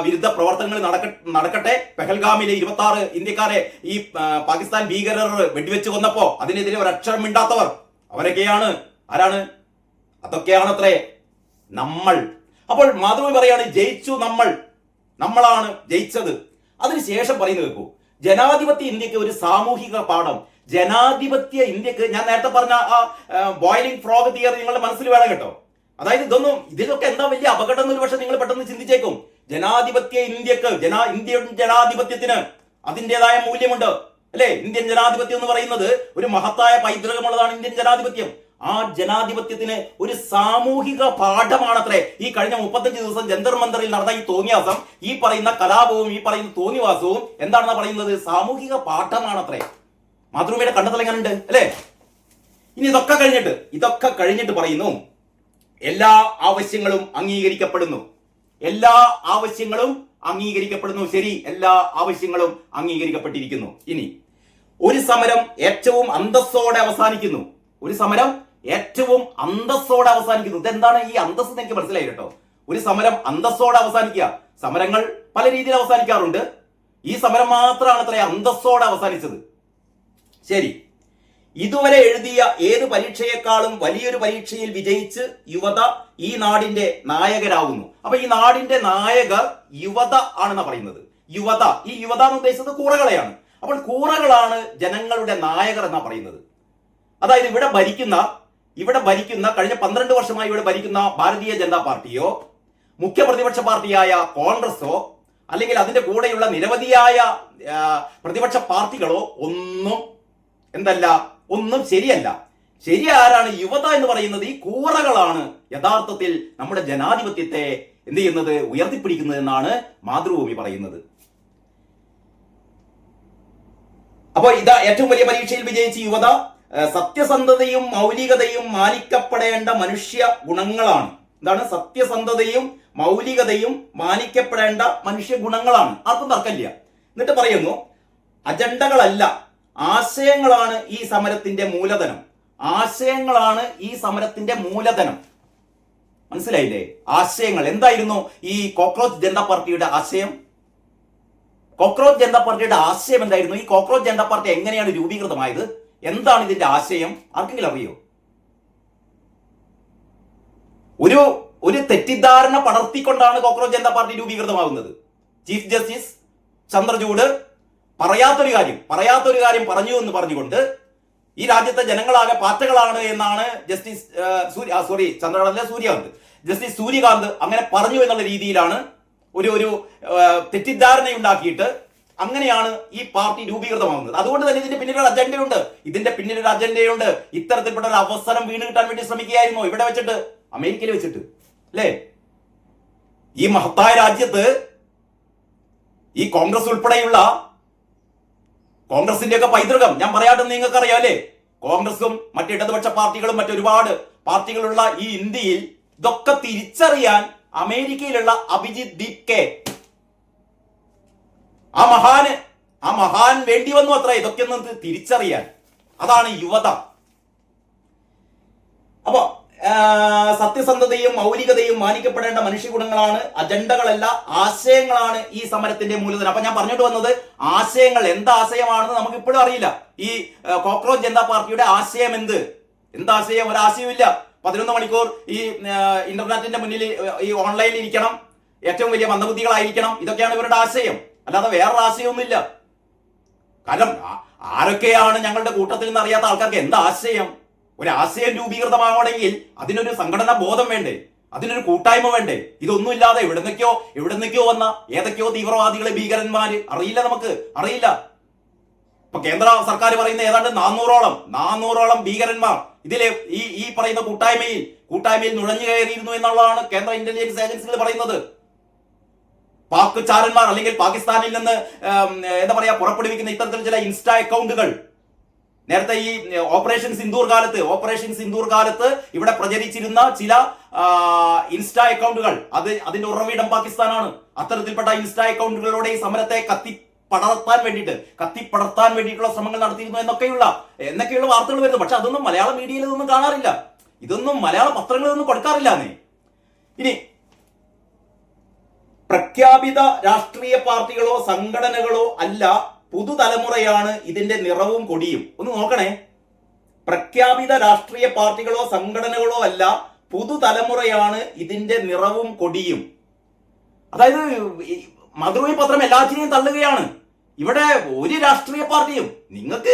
വിരുദ്ധ പ്രവർത്തനങ്ങൾ നടക്കട്ടെ. പെഹൽഗാമിലെ 26 ഇന്ത്യക്കാരെ ഈ പാകിസ്ഥാൻ ഭീകരർ വെടിവെച്ച് കൊന്നപ്പോ അതിനെതിരെ ഒരു അക്ഷരം മിണ്ടാത്തവർ അവരൊക്കെയാണ് ആരാണ്? അതൊക്കെയാണത്രേ നമ്മൾ. അപ്പോൾ മാതൃഭൂമി പറയാണ് ജയിച്ചു നമ്മളാണ് ജയിച്ചത്. അതിനുശേഷം പറയുന്നത് കേൾക്കൂ, ജനാധിപത്യ ഇന്ത്യക്ക് ഒരു സാമൂഹിക പാഠം ജനാധിപത്യ ഇന്ത്യക്ക് ഞാൻ നേരത്തെ പറഞ്ഞ ആ ബോയിലിംഗ് ഫ്രോഗ് തിയറി നിങ്ങളുടെ മനസ്സിൽ വേണം കേട്ടോ. അതായത് ഇതിലൊക്കെ എന്താ വലിയ അപകടം എന്നൊരു പക്ഷെ നിങ്ങൾ പെട്ടെന്ന് ചിന്തിച്ചേക്കും. ജനാധിപത്യ ഇന്ത്യക്ക് ഇന്ത്യൻ ജനാധിപത്യത്തിന് അതിൻ്റെതായ മൂല്യമുണ്ട് അല്ലെ. ഇന്ത്യൻ ജനാധിപത്യം എന്ന് പറയുന്നത് ഒരു മഹത്തായ പൈതൃകമുള്ളതാണ് ഇന്ത്യൻ ജനാധിപത്യം. ആ ജനാധിപത്യത്തിന് ഒരു സാമൂഹിക പാഠമാണത്രേ ഈ കഴിഞ്ഞ 35 ദിവസം ജന്തർ മന്ദറിൽ നടന്ന ഈ തോന്നിയാസം, ഈ പറയുന്ന കലാപവും ഈ പറയുന്ന തോന്നിവാസവും എന്താണെന്നാ പറയുന്നത്? സാമൂഹിക പാഠമാണത്രേ. മാതൃഭൂമിയുടെ കണ്ടെത്തലെങ്ങാനുണ്ട് അല്ലെ. ഇനി ഇതൊക്കെ കഴിഞ്ഞിട്ട് പറയുന്നു എല്ലാ ആവശ്യങ്ങളും അംഗീകരിക്കപ്പെടുന്നു. എല്ലാ ആവശ്യങ്ങളും അംഗീകരിക്കപ്പെടുന്നു. ശരി, എല്ലാ ആവശ്യങ്ങളും അംഗീകരിക്കപ്പെട്ടിരിക്കുന്നു. ഇനി ഒരു സമരം ഏറ്റവും അന്തസ്സോടെ അവസാനിക്കുന്നു. ഒരു സമരം ഏറ്റവും അന്തസ്സോടെ അവസാനിക്കുന്നു. ഇതെന്താണ് ഈ അന്തസ് എന്ന് എനിക്ക് മനസ്സിലായി കേട്ടോ. ഒരു സമരം അന്തസ്സോടെ അവസാനിക്കുക. സമരങ്ങൾ പല രീതിയിൽ അവസാനിക്കാറുണ്ട്. ഈ സമരം മാത്രമാണ് അത്ര അന്തസ്സോടെ അവസാനിച്ചത്. ശരി, ഇതുവരെ എഴുതിയ ഏത് പരീക്ഷയെക്കാളും വലിയൊരു പരീക്ഷയിൽ വിജയിച്ച് യുവത ഈ നാടിന്റെ നായകരാകുന്നു. അപ്പൊ ഈ നാടിന്റെ നായകർ യുവത ആണെന്നാ പറയുന്നത്. യുവത, ഈ യുവത എന്ന് ഉദ്ദേശിച്ചത് കൂറകളെയാണ്. അപ്പോൾ കൂറകളാണ് ജനങ്ങളുടെ നായകർ എന്നാ പറയുന്നത്. അതായത് ഇവിടെ ഭരിക്കുന്ന കഴിഞ്ഞ 12 വർഷമായി ഇവിടെ ഭരിക്കുന്ന ഭാരതീയ ജനതാ പാർട്ടിയോ മുഖ്യ പ്രതിപക്ഷ പാർട്ടിയായ കോൺഗ്രസോ അല്ലെങ്കിൽ അതിന്റെ കൂടെയുള്ള നിരവധിയായ പ്രതിപക്ഷ പാർട്ടികളോ ഒന്നും ശരിയല്ല. ശരി ആരാണ്? യുവത എന്ന് പറയുന്നത് ഈ കൂറകളാണ് യഥാർത്ഥത്തിൽ നമ്മുടെ ജനാധിപത്യത്തെ എന്ത് ചെയ്യുന്നത്? ഉയർത്തിപ്പിടിക്കുന്നത് എന്നാണ് മാതൃഭൂമി പറയുന്നത്. അപ്പോൾ ഇതാ ഏറ്റവും വലിയ പരീക്ഷയിൽ വിജയിച്ച യുവത സത്യസന്ധതയും മൗലികതയും മാനിക്കപ്പെടേണ്ട മനുഷ്യ ഗുണങ്ങളാണ്. എന്താണ്? സത്യസന്ധതയും മൗലികതയും മാനിക്കപ്പെടേണ്ട മനുഷ്യ ഗുണങ്ങളാണ്. ആർക്കും തർക്കമില്ല. എന്നിട്ട് പറയുന്നു അജണ്ടകളല്ല, ആശയങ്ങളാണ് ഈ സമരത്തിന്റെ മൂലധനം. ആശയങ്ങളാണ് ഈ സമരത്തിന്റെ മൂലധനം. മനസ്സിലായില്ലേ? ആശയങ്ങൾ എന്തായിരുന്നു ഈ കോക്രോച്ച് ജനതാ പാർട്ടിയുടെ ആശയം? കോക്രോച്ച് ജനതാ പാർട്ടിയുടെ ആശയം എന്തായിരുന്നു? ഈ കോക്രോച്ച് ജനതാ പാർട്ടി എങ്ങനെയാണ് രൂപീകൃതമായത്? എന്താണ് ഇതിന്റെ ആശയം? ആർക്കെങ്കിലും അറിയോ? ഒരു തെറ്റിദ്ധാരണ പടർത്തിക്കൊണ്ടാണ് കോക്രോച്ച് ജനതാ പാർട്ടി രൂപീകൃതമാകുന്നത്. ചീഫ് ജസ്റ്റിസ് ചന്ദ്രചൂഡ് പറയാത്തൊരു കാര്യം പറഞ്ഞു എന്ന് പറഞ്ഞുകൊണ്ട് ഈ രാജ്യത്തെ ജനങ്ങളാകെ പാറ്റകളാണ് എന്നാണ് ജസ്റ്റിസ് സൂര്യകാന്ത് അങ്ങനെ പറഞ്ഞു എന്നുള്ള രീതിയിലാണ് ഒരു തെറ്റിദ്ധാരണയുണ്ടാക്കിയിട്ട് അങ്ങനെയാണ് ഈ പാർട്ടി രൂപീകൃതമാകുന്നത്. അതുകൊണ്ട് തന്നെ ഇതിന്റെ പിന്നിലൊരു അജണ്ടയുണ്ട്. ഇത്തരത്തിൽപ്പെട്ട ഒരു അവസരം വീണ് കിട്ടാൻ വേണ്ടി ശ്രമിക്കുകയായിരുന്നു ഇവിടെ വെച്ചിട്ട്, അമേരിക്കയിൽ വെച്ചിട്ട് അല്ലേ. ഈ മഹത്തായ രാജ്യത്ത് ഈ കോൺഗ്രസ് ഉൾപ്പെടെയുള്ള കോൺഗ്രസിന്റെ ഒക്കെ പൈതൃകം ഞാൻ പറയാട്ടെ, നിങ്ങൾക്ക് അറിയാം അല്ലേ. കോൺഗ്രസും മറ്റ് ഇടതുപക്ഷ പാർട്ടികളും മറ്റൊരുപാട് പാർട്ടികളുള്ള ഈ ഇന്ത്യയിൽ ഇതൊക്കെ തിരിച്ചറിയാൻ അമേരിക്കയിലുള്ള അഭിജിത് ദീപ്കെ ആ മഹാൻ വേണ്ടി വന്നു അത്ര ഇതൊക്കെ ഒന്ന് തിരിച്ചറിയാൻ. അതാണ് യുവത. അപ്പൊ സത്യസന്ധതയും മൗലികതയും മാനിക്കപ്പെടേണ്ട മനുഷ്യഗുണങ്ങളാണ്, അജണ്ടകളല്ല ആശയങ്ങളാണ് ഈ സമരത്തിന്റെ മൂലധനം. അപ്പൊ ഞാൻ പറഞ്ഞിട്ട് വന്നത് ആശയങ്ങൾ എന്താശയമാണെന്ന് നമുക്ക് ഇപ്പോഴും അറിയില്ല. ഈ കോക്രോച്ച് ജനതാ പാർട്ടിയുടെ ആശയം എന്താശയം? ഒരാശയവും ഇല്ല. 11 മണിക്കൂർ ഈ ഇന്റർനെറ്റിന്റെ മുന്നിൽ ഈ ഓൺലൈനിൽ ഇരിക്കണം, ഏറ്റവും വലിയ മന്ദബുദ്ധികളായിരിക്കണം, ഇതൊക്കെയാണ് ഇവരുടെ ആശയം. അല്ലാതെ വേറൊരു ആശയമൊന്നുമില്ല. കാരണം ആരൊക്കെയാണ് ഞങ്ങളുടെ കൂട്ടത്തിൽ നിന്ന് അറിയാത്ത ആൾക്കാർക്ക് എന്താ ആശയം? ഒരാശയം രൂപീകൃതമാവണമെങ്കിൽ അതിനൊരു സംഘടനാ ബോധം വേണ്ടേ, അതിനൊരു കൂട്ടായ്മ വേണ്ടേ? ഇതൊന്നും ഇല്ലാതെ എവിടുന്നൊക്കെയോ വന്ന ഏതൊക്കെയോ തീവ്രവാദികളെ ഭീകരന്മാര് അറിയില്ല. ഇപ്പൊ കേന്ദ്ര സർക്കാർ പറയുന്ന ഏതാണ്ട് 400ഓളം ഭീകരന്മാർ ഇതിലെ ഈ പറയുന്ന കൂട്ടായ്മയിൽ നുഴഞ്ഞു കയറിയിരുന്നു എന്നുള്ളതാണ് കേന്ദ്ര ഇന്റലിജൻസ് ഏജൻസികൾ പറയുന്നത്. പാക് ചാരന്മാർ അല്ലെങ്കിൽ പാകിസ്ഥാനിൽ നിന്ന് പുറപ്പെടുവിക്കുന്ന ഇത്തരത്തിൽ ചില ഇൻസ്റ്റാ അക്കൗണ്ടുകൾ നേരത്തെ ഈ ഓപ്പറേഷൻ സിന്ദൂർ കാലത്ത് ഇവിടെ പ്രചരിച്ചിരുന്ന ചില ഇൻസ്റ്റാ അക്കൗണ്ടുകൾ അതിന്റെ ഉറവിടം പാകിസ്ഥാനാണ്. അത്തരത്തിൽപ്പെട്ട ഇൻസ്റ്റാ അക്കൗണ്ടുകളിലൂടെ ഈ സമരത്തെ കത്തിപ്പടർത്താൻ വേണ്ടിയിട്ടുള്ള ശ്രമങ്ങൾ നടത്തിയിരുന്നു എന്നൊക്കെയുള്ള വാർത്തകൾ വരുന്നു. പക്ഷെ അതൊന്നും മലയാള മീഡിയയിൽ ഇതൊന്നും കാണാറില്ല, ഇതൊന്നും മലയാള പത്രങ്ങളിലൊന്നും കൊടുക്കാറില്ലാന്നേ. ഇനി പ്രഖ്യാപിത രാഷ്ട്രീയ പാർട്ടികളോ സംഘടനകളോ അല്ല, പുതുതലമുറയാണ് ഇതിന്റെ നിറവും കൊടിയും. ഒന്ന് നോക്കണേ, പ്രഖ്യാപിത രാഷ്ട്രീയ പാർട്ടികളോ സംഘടനകളോ അല്ല, പുതുതലമുറയാണ് ഇതിന്റെ നിറവും കൊടിയും. അതായത് മാതൃഭൂമി പത്രം എല്ലാറ്റിനെയും തള്ളുകയാണ്. ഇവിടെ ഒരു രാഷ്ട്രീയ പാർട്ടിയും നിങ്ങൾക്ക്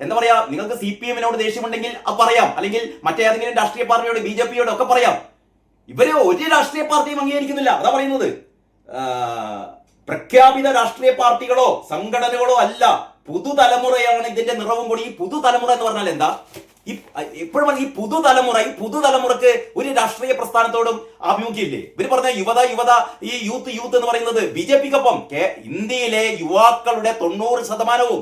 എന്താ പറയാ, നിങ്ങൾക്ക് CPM-നോട് ദേഷ്യമുണ്ടെങ്കിൽ അത് പറയാം, അല്ലെങ്കിൽ മറ്റേതെങ്കിലും രാഷ്ട്രീയ പാർട്ടിയോട് BJP-യോട് ഒക്കെ പറയാം. ഇവര് ഒരു രാഷ്ട്രീയ പാർട്ടിയും അംഗീകരിക്കുന്നില്ല. അതാ പറയുന്നത്, പ്രഖ്യാപിത രാഷ്ട്രീയ പാർട്ടികളോ സംഘടനകളോ അല്ല, പുതുതലമുറയാണ് ഇതിന്റെ നിറവും കൂടി. ഈ പുതുതലമുറ എന്ന് പറഞ്ഞാൽ എന്താ? എപ്പോഴും ഈ പുതുതലമുറക്ക് ഒരു രാഷ്ട്രീയ പ്രസ്ഥാനത്തോടും ആഭിമുഖ്യമില്ലേ? ഇവർ പറഞ്ഞ യുവത ഈ യൂത്ത് എന്ന് പറയുന്നത് BJP-ക്കൊപ്പം ഇന്ത്യയിലെ യുവാക്കളുടെ 90%,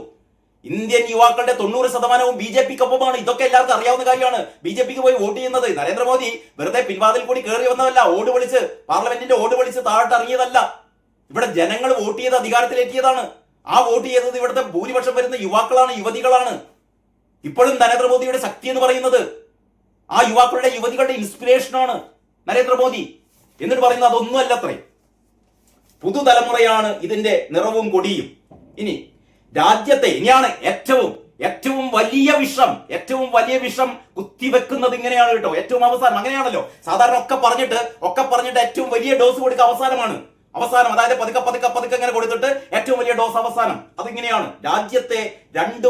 ഇന്ത്യൻ യുവാക്കളുടെ 90% BJP-ക്കൊപ്പമാണ്. ഇതൊക്കെ എല്ലാവർക്കും അറിയാവുന്ന കാര്യമാണ്. BJP-ക്ക് പോയി വോട്ട് ചെയ്യുന്നത് നരേന്ദ്രമോദി വെറുതെ പിൻവാതിൽ കൂടി കയറി വന്നതല്ല, ഓട് വിളിച്ച് പാർലമെന്റിന്റെ ഓട് വിളിച്ച് താഴോട്ട് ഇറങ്ങിയതല്ല. ഇവിടെ ജനങ്ങൾ വോട്ട് ചെയ്ത് അധികാരത്തിലെത്തിയതാണ്. ആ വോട്ട് ചെയ്തത് ഇവിടുത്തെ ഭൂരിപക്ഷം വരുന്ന യുവാക്കളാണ്, യുവതികളാണ്. ഇപ്പോഴും നരേന്ദ്രമോദിയുടെ ശക്തി എന്ന് പറയുന്നത് ആ യുവാക്കളുടെ യുവതികളുടെ ഇൻസ്പിറേഷനാണ് നരേന്ദ്രമോദി. എന്നിട്ട് പറയുന്നത് അതൊന്നും അല്ലത്രേ, പുതുതലമുറയാണ് ഇതിന്റെ നിറവും കൊടിയും. ഇനി രാജ്യത്തെ ഇനിയാണ് ഏറ്റവും വലിയ വിഷം കുത്തിവെക്കുന്നത് ഇങ്ങനെയാണ് കേട്ടോ. ഏറ്റവും അവസാനം അങ്ങനെയാണല്ലോ സാധാരണ ഒക്കെ പറഞ്ഞിട്ട് ഏറ്റവും വലിയ ഡോസ് കൊടുക്കുക അവസാനം, അതായത് പതുക്കെ ഇങ്ങനെ കൊടുത്തിട്ട് ഏറ്റവും വലിയ ഡോസ് അവസാനം. അതിങ്ങനെയാണ്. രാജ്യത്തെ രണ്ട്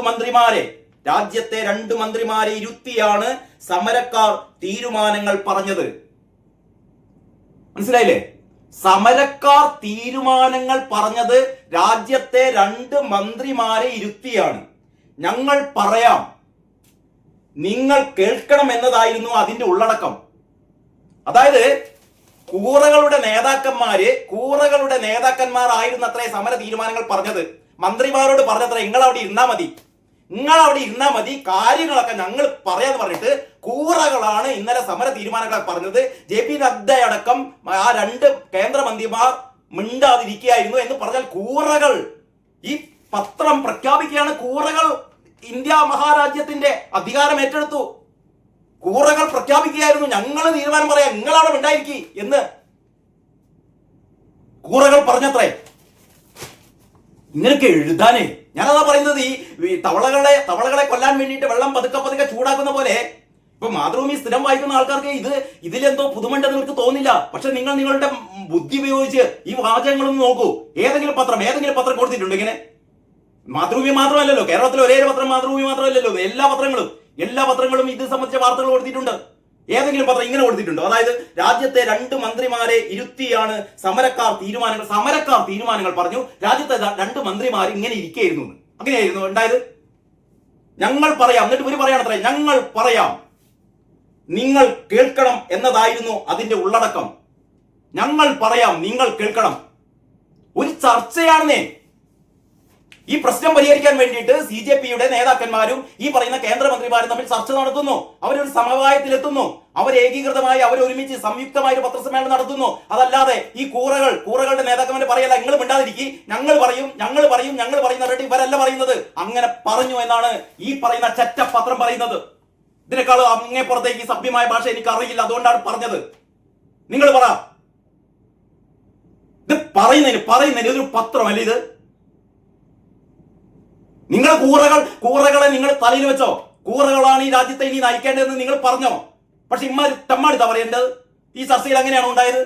മന്ത്രിമാരെ ഇരുത്തിയാണ് സമരക്കാർ തീരുമാനങ്ങൾ പറഞ്ഞത്. മനസ്സിലായില്ലേ? സമരക്കാർ തീരുമാനങ്ങൾ പറഞ്ഞത് രാജ്യത്തെ 2 മന്ത്രിമാരെ ഇരുത്തിയാണ്. ഞങ്ങൾ പറയാം, നിങ്ങൾ കേൾക്കണം എന്നതായിരുന്നു അതിന്റെ ഉള്ളടക്കം. അതായത് കൂറകളുടെ നേതാക്കന്മാരായിരുന്നു അത്രേ സമര തീരുമാനങ്ങൾ പറഞ്ഞത്. മന്ത്രിമാരോട് പറഞ്ഞത്ര നിങ്ങൾ അവിടെ ഇരുന്നാ മതി, കാര്യങ്ങളൊക്കെ ഞങ്ങൾ പറയാന്ന് പറഞ്ഞിട്ട് കൂറകളാണ് ഇന്നലെ സമര തീരുമാനങ്ങളൊക്കെ പറഞ്ഞത്. JP നദ്ദ അടക്കം ആ 2 കേന്ദ്രമന്ത്രിമാർ മിണ്ടാതിരിക്കുകയായിരുന്നു എന്ന് പറഞ്ഞാൽ കൂറകൾ ഈ പത്രം പ്രഖ്യാപിക്കുകയാണ്. കൂറകൾ ഇന്ത്യ മഹാരാജ്യത്തിന്റെ അധികാരം ഏറ്റെടുത്തു. കൂറകൾ പ്രഖ്യാപിക്കുകയായിരുന്നു, ഞങ്ങൾ തീരുമാനം പറയാം, നിങ്ങളവിടെ മിണ്ടായിരിക്കും എന്ന് കൂറകൾ പറഞ്ഞത്രേ. ഇങ്ങനെയൊക്കെ എഴുതാനേ ഞാനതാ പറയുന്നത്, ഈ തവളകളെ കൊല്ലാൻ വേണ്ടിയിട്ട് വെള്ളം പതുക്കെ ചൂടാക്കുന്ന പോലെ. ഇപ്പൊ മാതൃഭൂമി സ്ഥിരം വായിക്കുന്ന ആൾക്കാർക്ക് ഇതിലെന്തോ പുതുമണ്ടെന്ന് ഇവർക്ക് തോന്നില്ല. പക്ഷെ നിങ്ങളുടെ ബുദ്ധി ഉപയോഗിച്ച് ഈ വാചകങ്ങളൊന്നും നോക്കൂ. ഏതെങ്കിലും പത്രം കൊടുത്തിട്ടുണ്ട് ഇങ്ങനെ? മാതൃഭൂമി മാത്രമല്ലല്ലോ, കേരളത്തിലെ ഒരേ പത്രം മാതൃഭൂമി മാത്രമല്ലല്ലോ, എല്ലാ പത്രങ്ങളും ഇത് സംബന്ധിച്ച വാർത്തകൾ കൊടുത്തിട്ടുണ്ട്. ഏതെങ്കിലും പത്രം ഇങ്ങനെ കൊടുത്തിട്ടുണ്ടോ? അതായത് രാജ്യത്തെ 2 മന്ത്രിമാരെ ഇരുത്തിയാണ് സമരക്കാർ തീരുമാനങ്ങൾ പറഞ്ഞു. രാജ്യത്തെ 2 മന്ത്രിമാർ ഇങ്ങനെ ഇരിക്കുകയായിരുന്നു. അങ്ങനെയായിരുന്നു ഉണ്ടായത്. ഞങ്ങൾ പറയാം, എന്നിട്ട് ഇവര് പറയാണത്രേ, ഞങ്ങൾ പറയാം, നിങ്ങൾ കേൾക്കണം എന്നതായിരുന്നു അതിന്റെ ഉള്ളടക്കം. ഞങ്ങൾ പറയാം, നിങ്ങൾ കേൾക്കണം. ഒരു ചർച്ചയാണെന്നേ. ഈ പ്രശ്നം പരിഹരിക്കാൻ വേണ്ടിയിട്ട് CJP-യുടെ നേതാക്കന്മാരും ഈ പറയുന്ന കേന്ദ്രമന്ത്രിമാരും തമ്മിൽ ചർച്ച നടത്തുന്നു. അവരൊരു സമവായത്തിലെത്തുന്നു. അവരേകീകൃതമായി അവരൊരുമിച്ച് സംയുക്തമായ ഒരു പത്രസമ്മേളനം നടത്തുന്നു. അതല്ലാതെ ഈ കൂറകളുടെ നേതാക്കന്മാരെ പറയല്ല, നിങ്ങൾ മിണ്ടാതിരിക്കും, ഞങ്ങൾ പറയുന്ന ഇവരല്ല പറയുന്നത്. അങ്ങനെ പറഞ്ഞു എന്നാണ് ഈ പറയുന്ന ചെറ്റപ്പത്രം പറയുന്നത്. ഇതിനേക്കാൾ അങ്ങേപ്പുറത്തേക്ക് സഭ്യമായ ഭാഷ എനിക്ക് അറിയില്ല, അതുകൊണ്ടാണ് പറഞ്ഞത്. നിങ്ങൾ പറ, ഇത് പറയുന്നതിന് ഇതൊരു പത്രമല്ല ഇത്. നിങ്ങൾ കൂറകളെ നിങ്ങൾ തലയിൽ വെച്ചോ. കൂറകളാണ് ഈ രാജ്യത്തെ ഇനി നയിക്കേണ്ടതെന്ന് നിങ്ങൾ പറഞ്ഞോ. പക്ഷെ ഇമ്മാര് തെമ്മാടിത്താ പറയേണ്ടത്. ഈ ചർച്ചയിൽ അങ്ങനെയാണോ ഉണ്ടായത്?